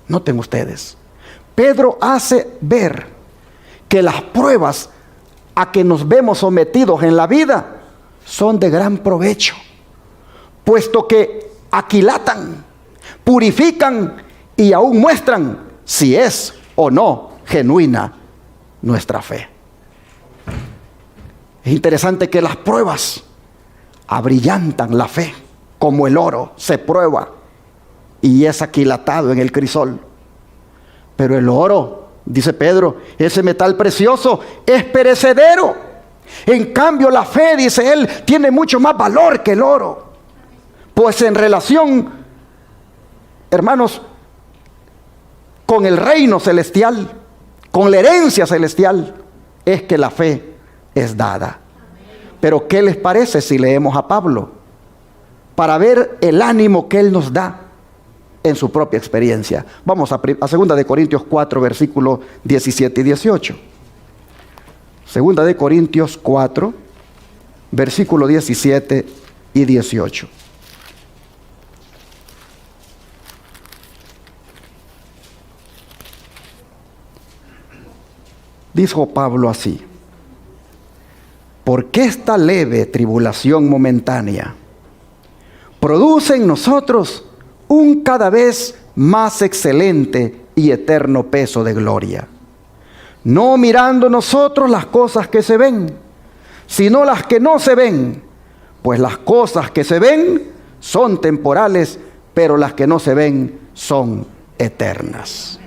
Noten ustedes, Pedro hace ver que las pruebas a que nos vemos sometidos en la vida son de gran provecho, puesto que aquilatan, purifican y aún muestran si es o no genuina nuestra fe. Es interesante que las pruebas abrillantan la fe, como el oro se prueba y es aquilatado en el crisol. Pero el oro, dice Pedro, ese metal precioso es perecedero. En cambio la fe, dice él, tiene mucho más valor que el oro. Pues en relación, hermanos, con el reino celestial, con la herencia celestial, es que la fe es dada. Pero ¿qué les parece si leemos a Pablo? Para ver el ánimo que él nos da en su propia experiencia. Vamos a 2 de Corintios 4, versículos 17 y 18. 2 de Corintios 4, versículos 17 y 18. Dijo Pablo así: porque esta leve tribulación momentánea produce en nosotros un cada vez más excelente y eterno peso de gloria, no mirando nosotros las cosas que se ven, sino las que no se ven, pues las cosas que se ven son temporales, pero las que no se ven son eternas.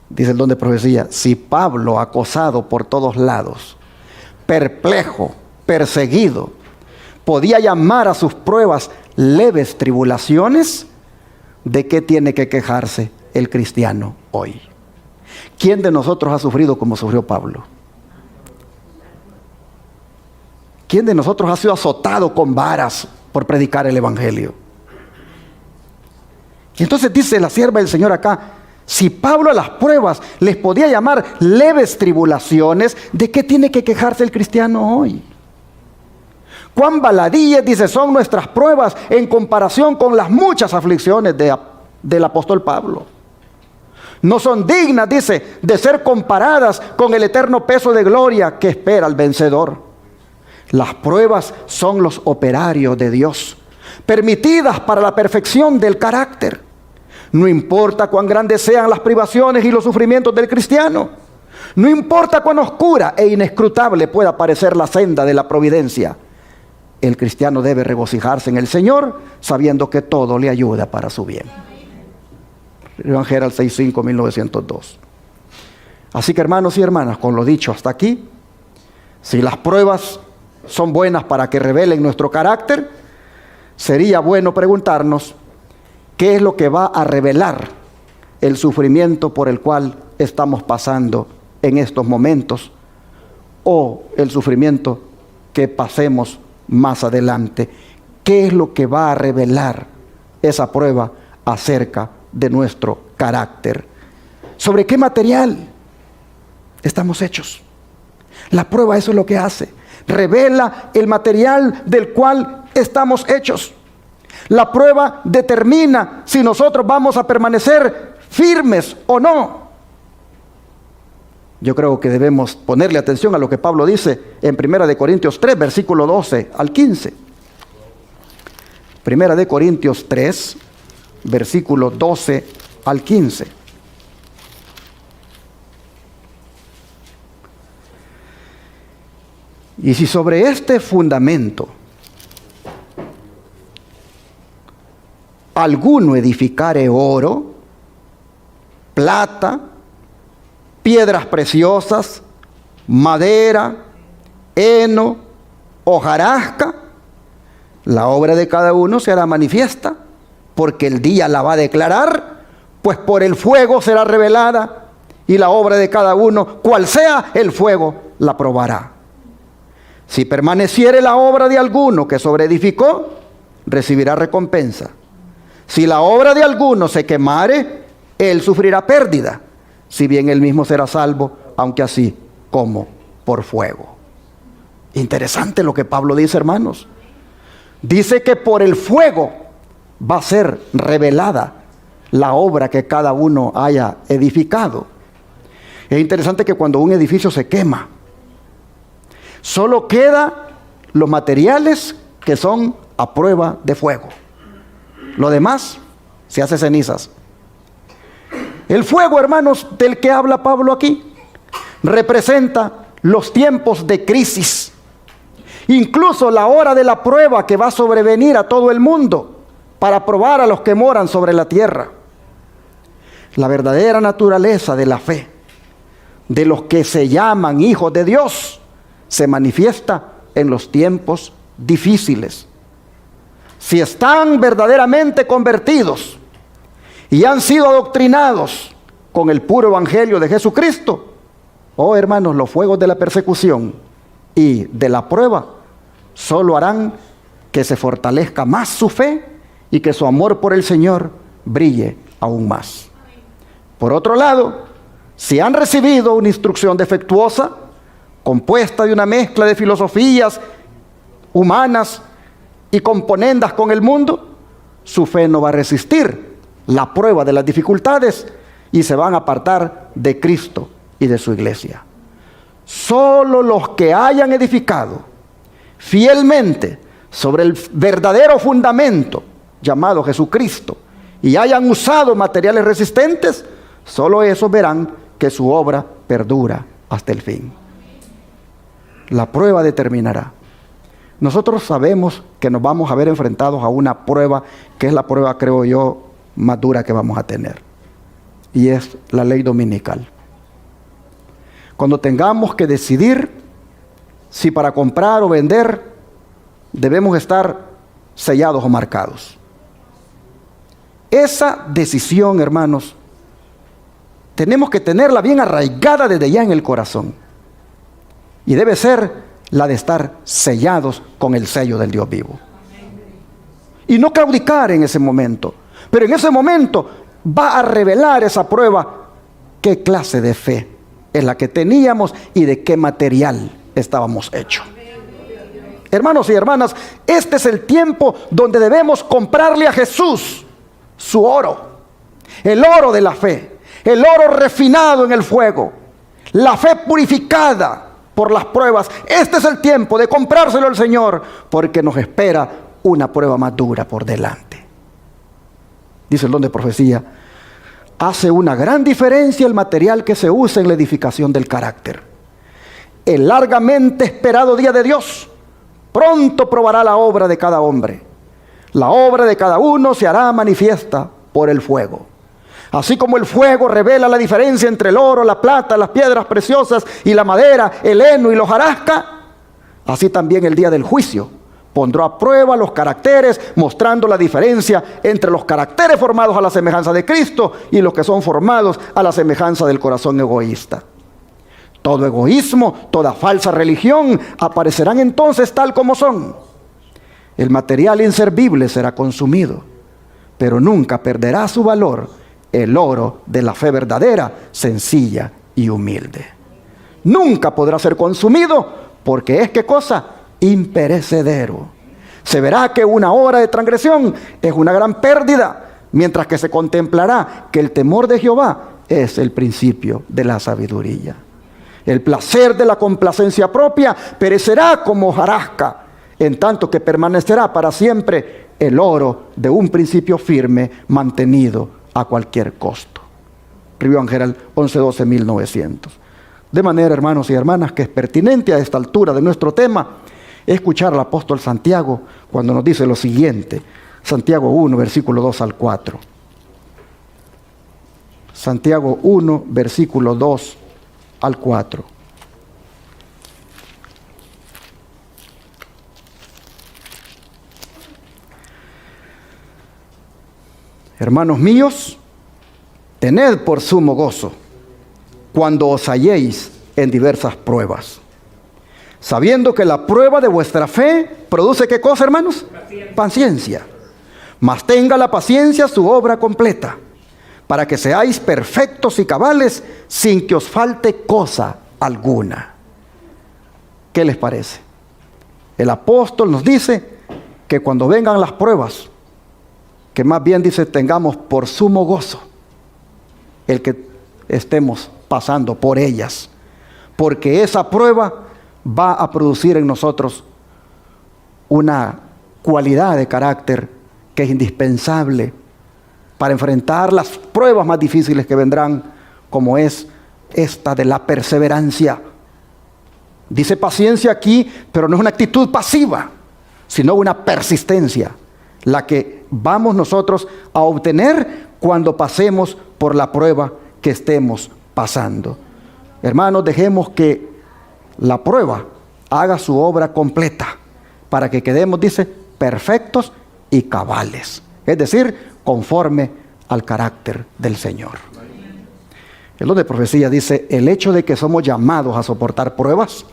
Dice el don de profecía: si Pablo, acosado por todos lados, perplejo, perseguido, podía llamar a sus pruebas leves tribulaciones, ¿de qué tiene que quejarse el cristiano hoy? ¿Quién de nosotros ha sufrido como sufrió Pablo? ¿Quién de nosotros ha sido azotado con varas por predicar el evangelio? Y entonces dice la sierva del Señor acá, si Pablo a las pruebas les podía llamar leves tribulaciones, ¿de qué tiene que quejarse el cristiano hoy? Cuán baladíes, dice, son nuestras pruebas en comparación con las muchas aflicciones del apóstol Pablo. No son dignas, dice, de ser comparadas con el eterno peso de gloria que espera al vencedor. Las pruebas son los operarios de Dios, permitidas para la perfección del carácter. No importa cuán grandes sean las privaciones y los sufrimientos del cristiano. No importa cuán oscura e inescrutable pueda parecer la senda de la providencia. El cristiano debe regocijarse en el Señor, sabiendo que todo le ayuda para su bien. Evangelio 6:5, 1902. Así que, hermanos y hermanas, con lo dicho hasta aquí, si las pruebas son buenas para que revelen nuestro carácter, sería bueno preguntarnos qué es lo que va a revelar el sufrimiento por el cual estamos pasando en estos momentos, o el sufrimiento que pasemos más adelante. ¿Qué es lo que va a revelar esa prueba acerca de nuestro carácter? ¿Sobre qué material estamos hechos? La prueba eso es lo que hace. Revela el material del cual estamos hechos. La prueba determina si nosotros vamos a permanecer firmes o no. Yo creo que debemos ponerle atención a lo que Pablo dice en 1 Corintios 3, versículo 12 al 15. 1 Corintios 3, versículo 12 al 15. Y si sobre este fundamento alguno edificare oro, plata, piedras preciosas, madera, heno, hojarasca, la obra de cada uno será manifiesta, porque el día la va a declarar, pues por el fuego será revelada, y la obra de cada uno, cual sea el fuego, la probará. Si permaneciere la obra de alguno que sobreedificó, recibirá recompensa. Si la obra de alguno se quemare, él sufrirá pérdida, si bien él mismo será salvo, aunque así como por fuego. Interesante lo que Pablo dice, hermanos. Dice que por el fuego va a ser revelada la obra que cada uno haya edificado. Es interesante que cuando un edificio se quema, solo quedan los materiales que son a prueba de fuego. Lo demás se hace cenizas. El fuego, hermanos, del que habla Pablo aquí, representa los tiempos de crisis. Incluso la hora de la prueba que va a sobrevenir a todo el mundo para probar a los que moran sobre la tierra. La verdadera naturaleza de la fe de los que se llaman hijos de Dios se manifiesta en los tiempos difíciles. Si están verdaderamente convertidos y han sido adoctrinados con el puro evangelio de Jesucristo, oh hermanos, los fuegos de la persecución y de la prueba solo harán que se fortalezca más su fe y que su amor por el Señor brille aún más. Por otro lado, si han recibido una instrucción defectuosa, compuesta de una mezcla de filosofías humanas y componendas con el mundo, su fe no va a resistir la prueba de las dificultades y se van a apartar de Cristo y de su iglesia. Solo los que hayan edificado fielmente sobre el verdadero fundamento llamado Jesucristo y hayan usado materiales resistentes, solo esos verán que su obra perdura hasta el fin. La prueba determinará. Nosotros sabemos que nos vamos a ver enfrentados a una prueba que es la prueba, creo yo, más dura que vamos a tener. Y es la ley dominical. Cuando tengamos que decidir si para comprar o vender debemos estar sellados o marcados. Esa decisión, hermanos, tenemos que tenerla bien arraigada desde ya en el corazón. Y debe ser la de estar sellados con el sello del Dios vivo. Y no claudicar en ese momento. Pero en ese momento va a revelar esa prueba qué clase de fe es la que teníamos y de qué material estábamos hechos. Hermanos y hermanas, este es el tiempo donde debemos comprarle a Jesús su oro, el oro de la fe, el oro refinado en el fuego, la fe purificada por las pruebas. Este es el tiempo de comprárselo al Señor, porque nos espera una prueba más dura por delante. Dice el don de profecía: hace una gran diferencia el material que se usa en la edificación del carácter. El largamente esperado día de Dios pronto probará la obra de cada hombre. La obra de cada uno se hará manifiesta por el fuego. Así como el fuego revela la diferencia entre el oro, la plata, las piedras preciosas y la madera, el heno y la hojarasca, así también el día del juicio pondrá a prueba los caracteres, mostrando la diferencia entre los caracteres formados a la semejanza de Cristo y los que son formados a la semejanza del corazón egoísta. Todo egoísmo, toda falsa religión aparecerán entonces tal como son. El material inservible será consumido, pero nunca perderá su valor el oro de la fe verdadera, sencilla y humilde. Nunca podrá ser consumido, porque es, ¿qué cosa? Imperecedero. Se verá que una hora de transgresión es una gran pérdida, mientras que se contemplará que el temor de Jehová es el principio de la sabiduría. El placer de la complacencia propia perecerá como hojarasca, en tanto que permanecerá para siempre el oro de un principio firme, mantenido a cualquier costo. Review and Herald, 11-12-1900. De manera, hermanos y hermanas, que es pertinente a esta altura de nuestro tema escuchar al apóstol Santiago cuando nos dice lo siguiente. Santiago 1, versículo 2 al 4. Santiago 1, versículo 2 al 4. Hermanos míos, tened por sumo gozo cuando os halléis en diversas pruebas, sabiendo que la prueba de vuestra fe produce ¿qué cosa, hermanos? Paciencia. Mas tenga la paciencia su obra completa, para que seáis perfectos y cabales, sin que os falte cosa alguna. ¿Qué les parece? El apóstol nos dice que cuando vengan las pruebas, que más bien dice tengamos por sumo gozo el que estemos pasando por ellas, porque esa prueba va a producir en nosotros una cualidad de carácter que es indispensable para enfrentar las pruebas más difíciles que vendrán, como es esta de la perseverancia. Dice paciencia aquí, pero no es una actitud pasiva, sino una persistencia, la que vamos nosotros a obtener cuando pasemos por la prueba que estemos pasando. Hermanos, dejemos que la prueba haga su obra completa, para que quedemos, dice, perfectos y cabales, es decir, conforme al carácter del Señor. El don de profecía dice: el hecho de que somos llamados a soportar pruebas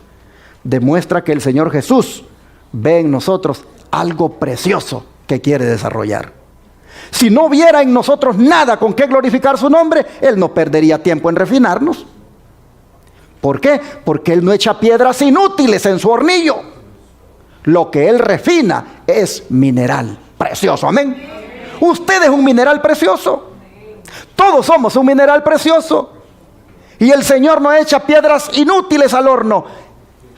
demuestra que el Señor Jesús ve en nosotros algo precioso que quiere desarrollar. Si no hubiera en nosotros nada con qué glorificar su nombre, Él no perdería tiempo en refinarnos. ¿Por qué? Porque Él no echa piedras inútiles en su hornillo. Lo que Él refina es mineral precioso. Amén. Usted es un mineral precioso. Todos somos un mineral precioso. Y el Señor no echa piedras inútiles al horno.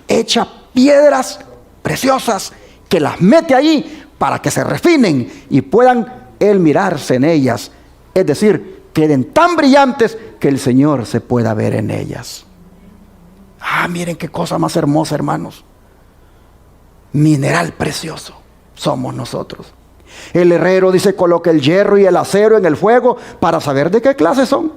Echa piedras preciosas que las mete ahí para que se refinen y puedan Él mirarse en ellas. Es decir, queden tan brillantes que el Señor se pueda ver en ellas. Ah, miren qué cosa más hermosa, hermanos. Mineral precioso somos nosotros. El herrero dice: coloque el hierro y el acero en el fuego para saber de qué clase son.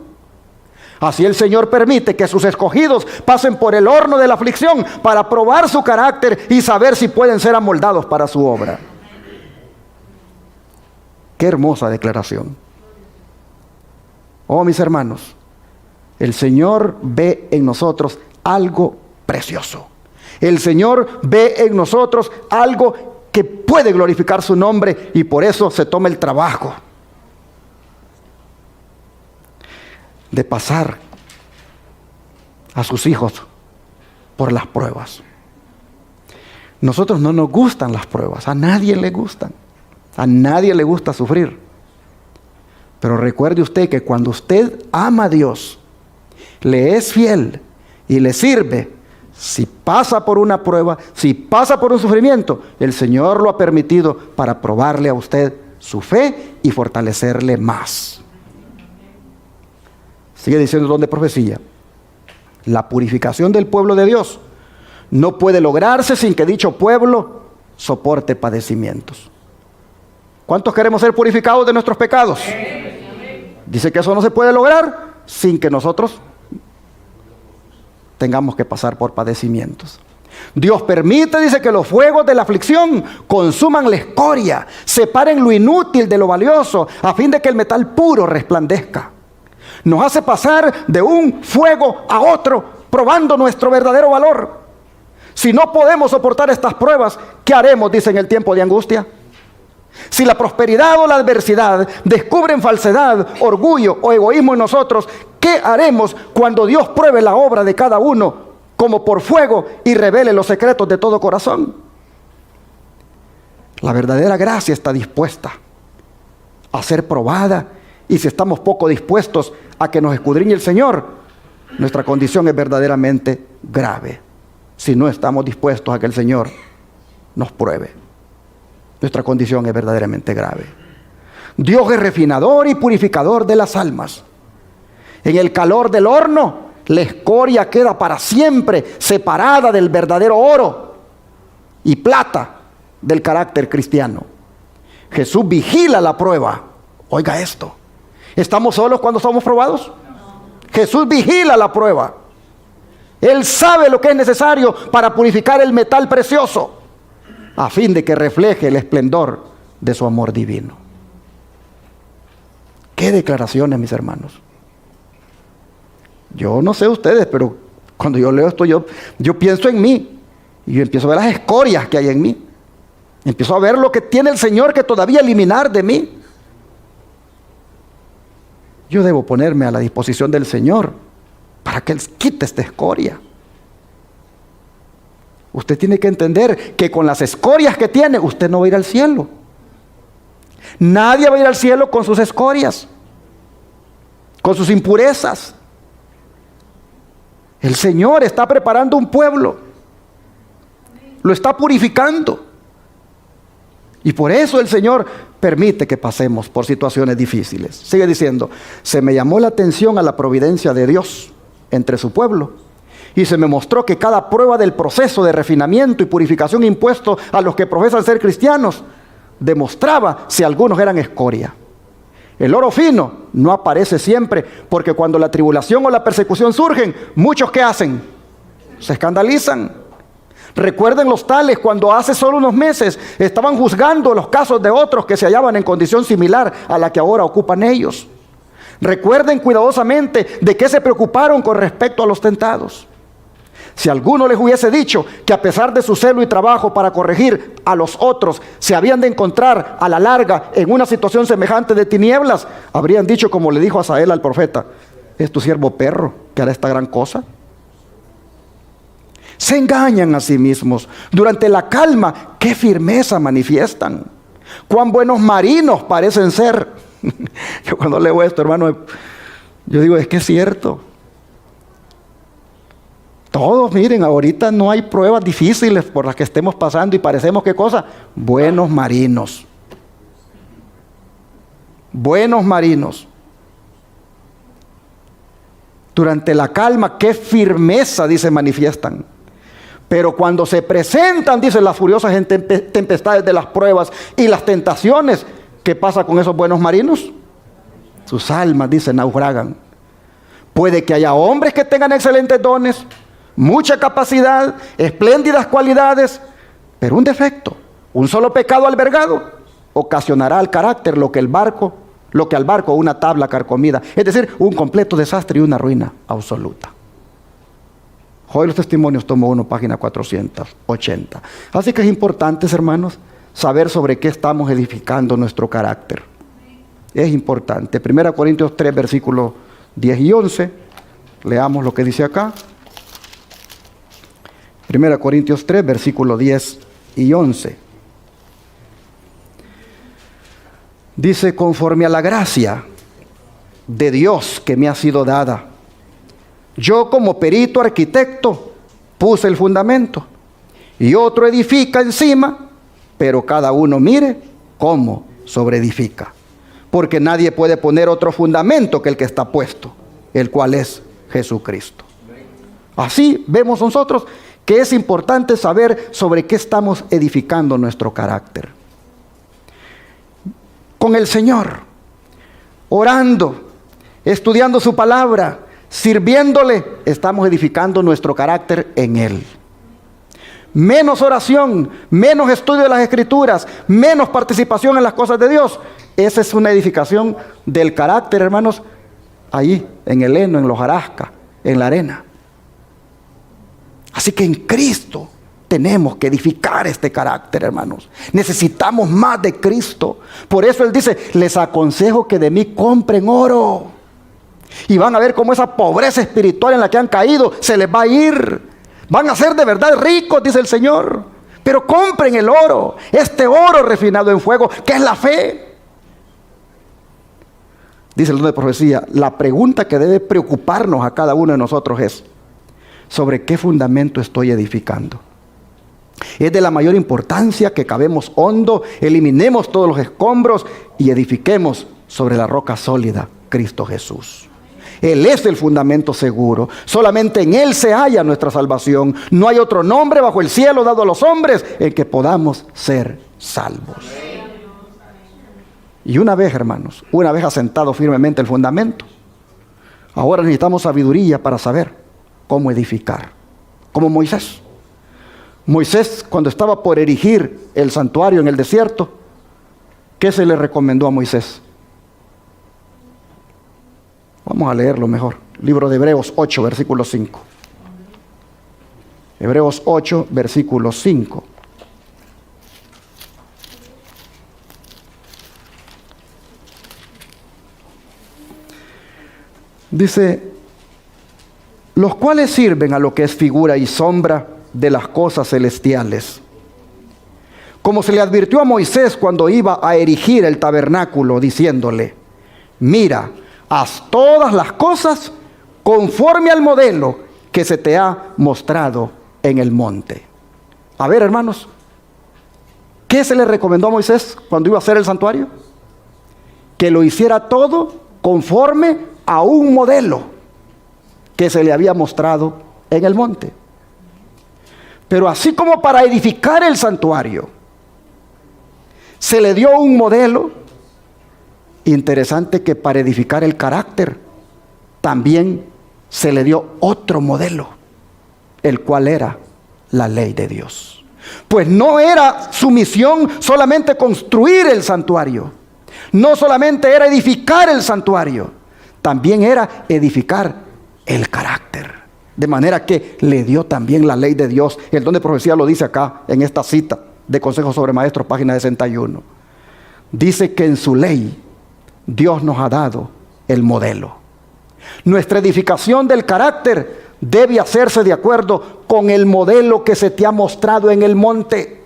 Así el Señor permite que sus escogidos pasen por el horno de la aflicción para probar su carácter y saber si pueden ser amoldados para su obra. Qué hermosa declaración. Oh, mis hermanos, el Señor ve en nosotros algo precioso. El Señor ve en nosotros algo que puede glorificar su nombre y por eso se toma el trabajo de pasar a sus hijos por las pruebas. Nosotros no nos gustan las pruebas, a nadie le gustan, a nadie le gusta sufrir. Pero recuerde usted que cuando usted ama a Dios, le es fiel y le sirve, si pasa por una prueba, si pasa por un sufrimiento, el Señor lo ha permitido para probarle a usted su fe y fortalecerle más. Sigue diciendo el don de profecía. La purificación del pueblo de Dios no puede lograrse sin que dicho pueblo soporte padecimientos. ¿Cuántos queremos ser purificados de nuestros pecados? Dice que eso no se puede lograr sin que nosotros tengamos que pasar por padecimientos. Dios permite, dice, que los fuegos de la aflicción consuman la escoria, separen lo inútil de lo valioso, a fin de que el metal puro resplandezca. Nos hace pasar de un fuego a otro, probando nuestro verdadero valor. Si no podemos soportar estas pruebas, ¿qué haremos? Dice, en el tiempo de angustia. Si la prosperidad o la adversidad descubren falsedad, orgullo o egoísmo en nosotros, ¿qué haremos cuando Dios pruebe la obra de cada uno como por fuego y revele los secretos de todo corazón? La verdadera gracia está dispuesta a ser probada, y si estamos poco dispuestos a que nos escudriñe el Señor, nuestra condición es verdaderamente grave. Si no estamos dispuestos a que el Señor nos pruebe, nuestra condición es verdaderamente grave. Dios es refinador y purificador de las almas. En el calor del horno, la escoria queda para siempre separada del verdadero oro y plata del carácter cristiano. Jesús vigila la prueba. Oiga esto. ¿Estamos solos cuando somos probados? No. Jesús vigila la prueba. Él sabe lo que es necesario para purificar el metal precioso, a fin de que refleje el esplendor de su amor divino. ¿Qué declaraciones, mis hermanos? Yo no sé ustedes, pero cuando yo leo esto, yo pienso en mí. Y yo empiezo a ver las escorias que hay en mí. Empiezo a ver lo que tiene el Señor que todavía eliminar de mí. Yo debo ponerme a la disposición del Señor para que Él quite esta escoria. Usted tiene que entender que con las escorias que tiene, usted no va a ir al cielo. Nadie va a ir al cielo con sus escorias, con sus impurezas. El Señor está preparando un pueblo, lo está purificando. Y por eso el Señor permite que pasemos por situaciones difíciles. Sigue diciendo, se me llamó la atención a la providencia de Dios entre su pueblo, y se me mostró que cada prueba del proceso de refinamiento y purificación impuesto a los que profesan ser cristianos demostraba si algunos eran escoria. El oro fino no aparece siempre, porque cuando la tribulación o la persecución surgen, muchos ¿qué hacen? Se escandalizan. Recuerden los tales cuando hace solo unos meses estaban juzgando los casos de otros que se hallaban en condición similar a la que ahora ocupan ellos. Recuerden cuidadosamente de qué se preocuparon con respecto a los tentados. Si alguno les hubiese dicho que a pesar de su celo y trabajo para corregir a los otros, se habían de encontrar a la larga en una situación semejante de tinieblas, habrían dicho como le dijo Asael al profeta, ¿es tu siervo perro que hará esta gran cosa? Se engañan a sí mismos. Durante la calma, qué firmeza manifiestan. Cuán buenos marinos parecen ser. Yo cuando leo esto, hermano, yo digo, es que es cierto. Todos, miren, ahorita no hay pruebas difíciles por las que estemos pasando y parecemos, ¿qué cosa? Buenos marinos. Buenos marinos. Durante la calma, qué firmeza, dice, manifiestan. Pero cuando se presentan, dicen, las furiosas tempestades de las pruebas y las tentaciones, ¿qué pasa con esos buenos marinos? Sus almas, dicen, naufragan. Puede que haya hombres que tengan excelentes dones, mucha capacidad, espléndidas cualidades, pero un defecto, un solo pecado albergado, ocasionará al carácter lo que al barco una tabla carcomida. Es decir, un completo desastre y una ruina absoluta. Hoy los testimonios, tomo 1, página 480. Así que es importante, hermanos, saber sobre qué estamos edificando nuestro carácter. Es importante. 1 Corintios 3, versículos 10 y 11. Leamos lo que dice acá. 1 Corintios 3, versículos 10 y 11. Dice: conforme a la gracia de Dios que me ha sido dada, yo como perito arquitecto puse el fundamento y otro edifica encima, pero cada uno mire cómo sobreedifica. Porque nadie puede poner otro fundamento que el que está puesto, el cual es Jesucristo. Así vemos nosotros que es importante saber sobre qué estamos edificando nuestro carácter. Con el Señor, orando, estudiando su palabra, sirviéndole, estamos edificando nuestro carácter en Él. Menos oración, menos estudio de las Escrituras, menos participación en las cosas de Dios. Esa es una edificación del carácter, hermanos, ahí, en el heno, en los hojarascas, en la arena. Así que en Cristo tenemos que edificar este carácter, hermanos. Necesitamos más de Cristo. Por eso Él dice: les aconsejo que de mí compren oro. Y van a ver cómo esa pobreza espiritual en la que han caído se les va a ir. Van a ser de verdad ricos, dice el Señor. Pero compren el oro, este oro refinado en fuego, que es la fe. Dice el don de profecía: la pregunta que debe preocuparnos a cada uno de nosotros es: ¿sobre qué fundamento estoy edificando? Es de la mayor importancia que cavemos hondo, eliminemos todos los escombros y edifiquemos sobre la roca sólida, Cristo Jesús. Él es el fundamento seguro. Solamente en Él se halla nuestra salvación. No hay otro nombre bajo el cielo dado a los hombres en que podamos ser salvos. Y una vez, hermanos, una vez asentado firmemente el fundamento, ahora necesitamos sabiduría para saber cómo edificar. Como Moisés. Moisés, cuando estaba por erigir el santuario en el desierto, ¿qué se le recomendó a Moisés? Vamos a leerlo mejor. Libro de Hebreos 8, versículo 5. Hebreos 8, versículo 5. Dice: los cuales sirven a lo que es figura y sombra de las cosas celestiales. Como se le advirtió a Moisés cuando iba a erigir el tabernáculo, diciéndole: mira, haz todas las cosas conforme al modelo que se te ha mostrado en el monte. A ver, hermanos, ¿qué se le recomendó a Moisés cuando iba a hacer el santuario? Que lo hiciera todo conforme a un modelo que se le había mostrado en el monte. Pero así como para edificar el santuario se le dio un modelo, interesante que para edificar el carácter también se le dio otro modelo, el cual era la ley de Dios. Pues no era su misión solamente construir el santuario, no solamente era edificar el santuario, también era edificar el carácter. De manera que le dio también la ley de Dios. El don de profecía lo dice acá en esta cita de Consejos sobre Maestros, página 61. Dice que en su ley Dios nos ha dado el modelo. Nuestra edificación del carácter debe hacerse de acuerdo con el modelo que se te ha mostrado en el monte.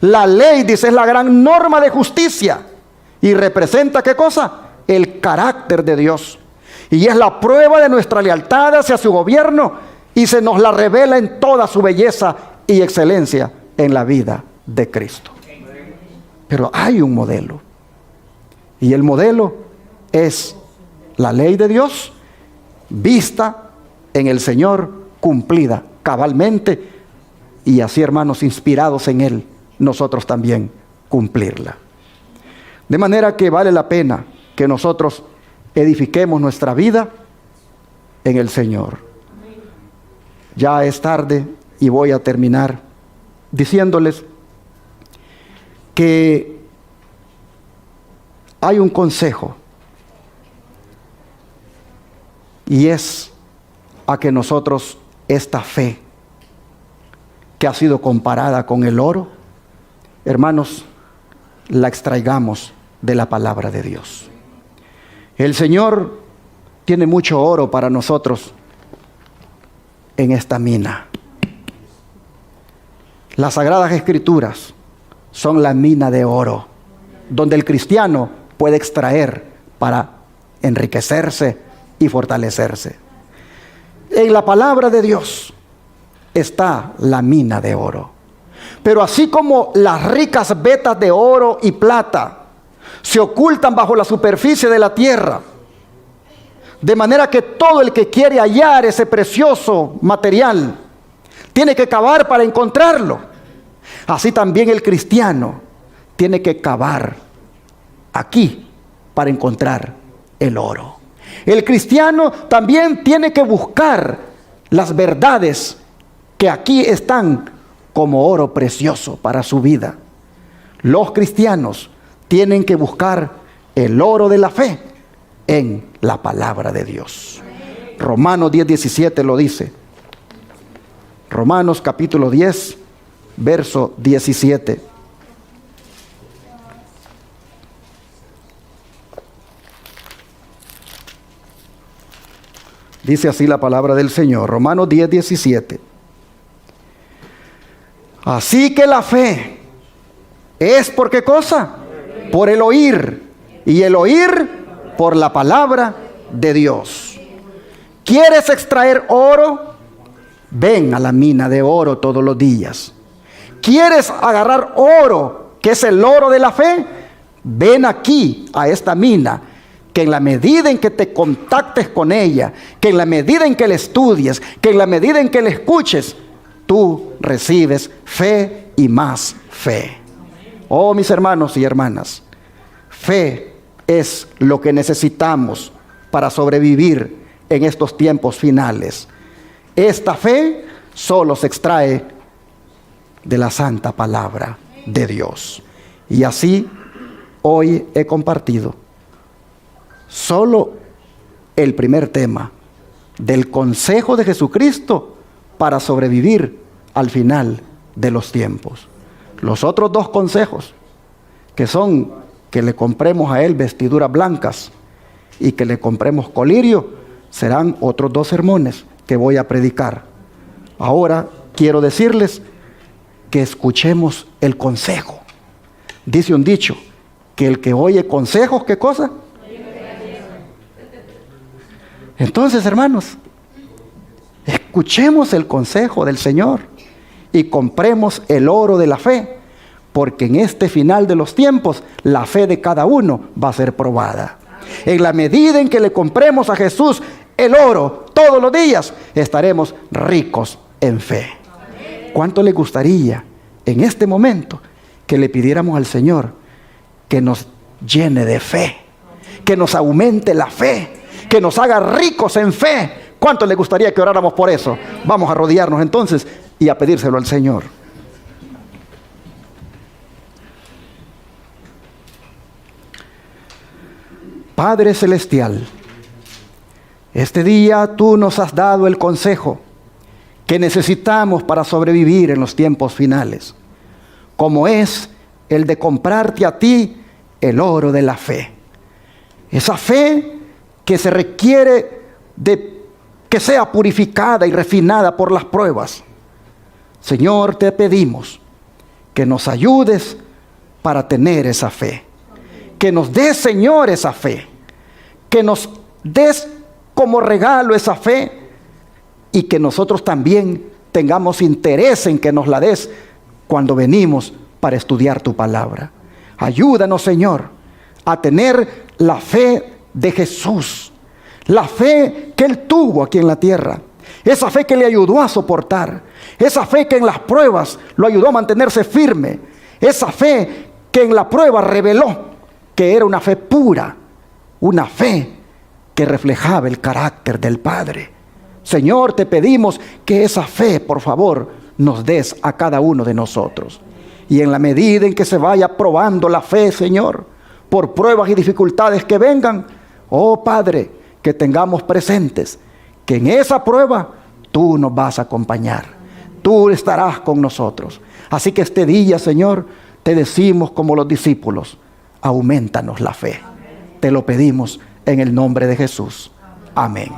La ley, dice, es la gran norma de justicia y representa, ¿qué cosa? El carácter de Dios. Y es la prueba de nuestra lealtad hacia su gobierno y se nos la revela en toda su belleza y excelencia en la vida de Cristo. Pero hay un modelo. Y el modelo es la ley de Dios vista en el Señor, cumplida cabalmente. Y así, hermanos, inspirados en Él, nosotros también cumplirla. De manera que vale la pena que nosotros edifiquemos nuestra vida en el Señor. Ya es tarde y voy a terminar diciéndoles que hay un consejo, y es a que nosotros esta fe que ha sido comparada con el oro, hermanos, la extraigamos de la palabra de Dios. El Señor tiene mucho oro para nosotros en esta mina. Las Sagradas Escrituras son la mina de oro, donde el cristiano puede extraer para enriquecerse y fortalecerse. En la palabra de Dios está la mina de oro. Pero así como las ricas vetas de oro y plata se ocultan bajo la superficie de la tierra, de manera que todo el que quiere hallar ese precioso material tiene que cavar para encontrarlo, así también el cristiano tiene que cavar aquí para encontrar el oro. El cristiano también tiene que buscar las verdades que aquí están como oro precioso para su vida. Los cristianos tienen que buscar el oro de la fe en la palabra de Dios. Romanos 10:17 lo dice. Romanos capítulo 10, verso 17. Dice así la palabra del Señor, Romanos 10:17. Así que la fe es ¿por qué cosa? Por el oír, y el oír por la palabra de Dios. ¿Quieres extraer oro? Ven a la mina de oro todos los días. ¿Quieres agarrar oro, que es el oro de la fe? Ven aquí a esta mina, que en la medida en que te contactes con ella, que en la medida en que la estudies, que en la medida en que la escuches, tú recibes fe y más fe. Oh, mis hermanos y hermanas, fe es lo que necesitamos para sobrevivir en estos tiempos finales. Esta fe solo se extrae de la santa palabra de Dios. Y así hoy he compartido solo el primer tema del consejo de Jesucristo para sobrevivir al final de los tiempos. Los otros dos consejos, que son que le compremos a Él vestiduras blancas y que le compremos colirio, serán otros dos sermones que voy a predicar. Ahora quiero decirles que escuchemos el consejo. Dice un dicho, que el que oye consejos, ¿qué cosa? Entonces, hermanos, escuchemos el consejo del Señor y compremos el oro de la fe, porque en este final de los tiempos la fe de cada uno va a ser probada. En la medida en que le compremos a Jesús el oro todos los días, estaremos ricos en fe. ¿Cuánto le gustaría en este momento que le pidiéramos al Señor que nos llene de fe, que nos aumente la fe, que nos haga ricos en fe? ¿Cuánto le gustaría que oráramos por eso? Vamos a arrodillarnos entonces y a pedírselo al Señor. Padre Celestial, este día tú nos has dado el consejo que necesitamos para sobrevivir en los tiempos finales, como es el de comprarte a ti el oro de la fe. Esa fe que se requiere de que sea purificada y refinada por las pruebas. Señor, te pedimos que nos ayudes para tener esa fe. Que nos des, Señor, esa fe. Que nos des como regalo esa fe y que nosotros también tengamos interés en que nos la des cuando venimos para estudiar tu palabra. Ayúdanos, Señor, a tener la fe de Jesús, la fe que Él tuvo aquí en la tierra, esa fe que le ayudó a soportar, esa fe que en las pruebas lo ayudó a mantenerse firme, esa fe que en la prueba reveló que era una fe pura, una fe que reflejaba el carácter del Padre. Señor, te pedimos que esa fe, por favor, nos des a cada uno de nosotros. Y en la medida en que se vaya probando la fe, Señor, por pruebas y dificultades que vengan, oh Padre, que tengamos presentes que en esa prueba tú nos vas a acompañar. Tú estarás con nosotros. Así que este día, Señor, te decimos como los discípulos, aumentanos la fe. Te lo pedimos en el nombre de Jesús. Amén.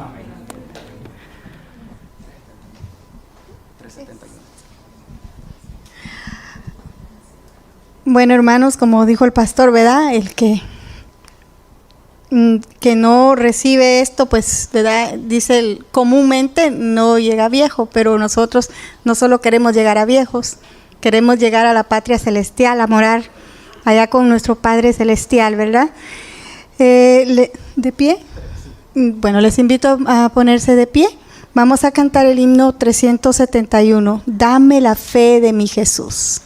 Bueno, hermanos, como dijo el pastor, ¿verdad? El que no recibe esto, pues, ¿verdad? Dice comúnmente no llega viejo, pero nosotros no solo queremos llegar a viejos, queremos llegar a la patria celestial, a morar allá con nuestro Padre Celestial, ¿verdad? ¿De pie? Bueno, les invito a ponerse de pie. Vamos a cantar el himno 371, Dame la fe de mi Jesús.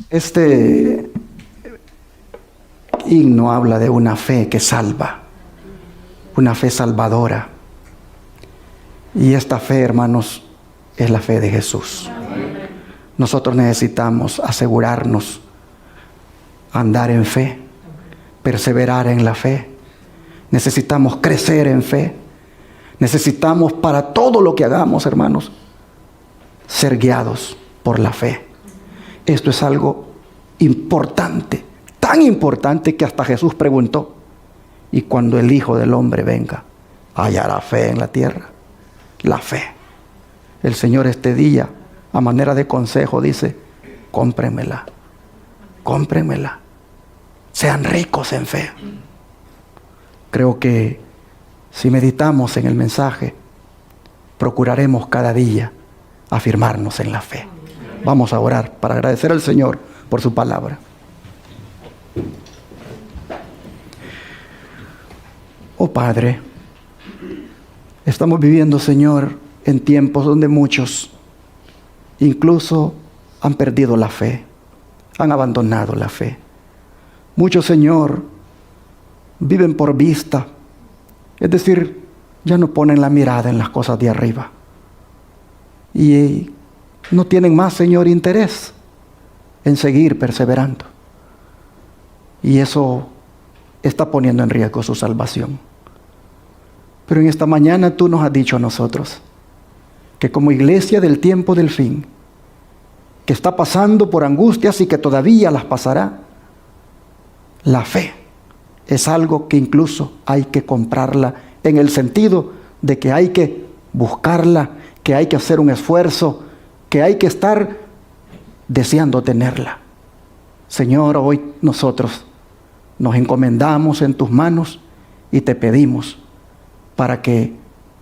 Este himno habla de una fe que salva, una fe salvadora. Y esta fe, hermanos, es la fe de Jesús. Nosotros necesitamos asegurarnos, andar en fe, perseverar en la fe. Necesitamos crecer en fe. Necesitamos para todo lo que hagamos, hermanos, ser guiados por la fe. Esto es algo importante, tan importante que hasta Jesús preguntó: ¿y cuando el Hijo del Hombre venga, hallará fe en la tierra? La fe. El Señor este día, a manera de consejo, dice: cómprenmela, cómprenmela. Sean ricos en fe. Creo que si meditamos en el mensaje, procuraremos cada día afirmarnos en la fe. Vamos a orar para agradecer al Señor por su palabra. Oh Padre, estamos viviendo, Señor, en tiempos donde muchos incluso han perdido la fe, han abandonado la fe. Muchos, Señor, viven por vista, es decir, ya no ponen la mirada en las cosas de arriba. Y no tienen más, Señor, interés en seguir perseverando. Y eso está poniendo en riesgo su salvación. Pero en esta mañana tú nos has dicho a nosotros que como iglesia del tiempo del fin, que está pasando por angustias y que todavía las pasará, la fe es algo que incluso hay que comprarla, en el sentido de que hay que buscarla, que hay que hacer un esfuerzo, que hay que estar deseando tenerla. Señor, hoy nosotros nos encomendamos en tus manos y te pedimos para que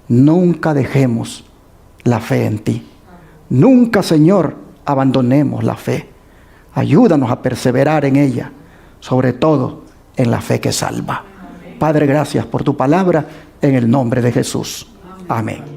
nunca dejemos la fe en ti. Nunca, Señor, abandonemos la fe. Ayúdanos a perseverar en ella, sobre todo en la fe que salva. Padre, gracias por tu palabra, en el nombre de Jesús. Amén.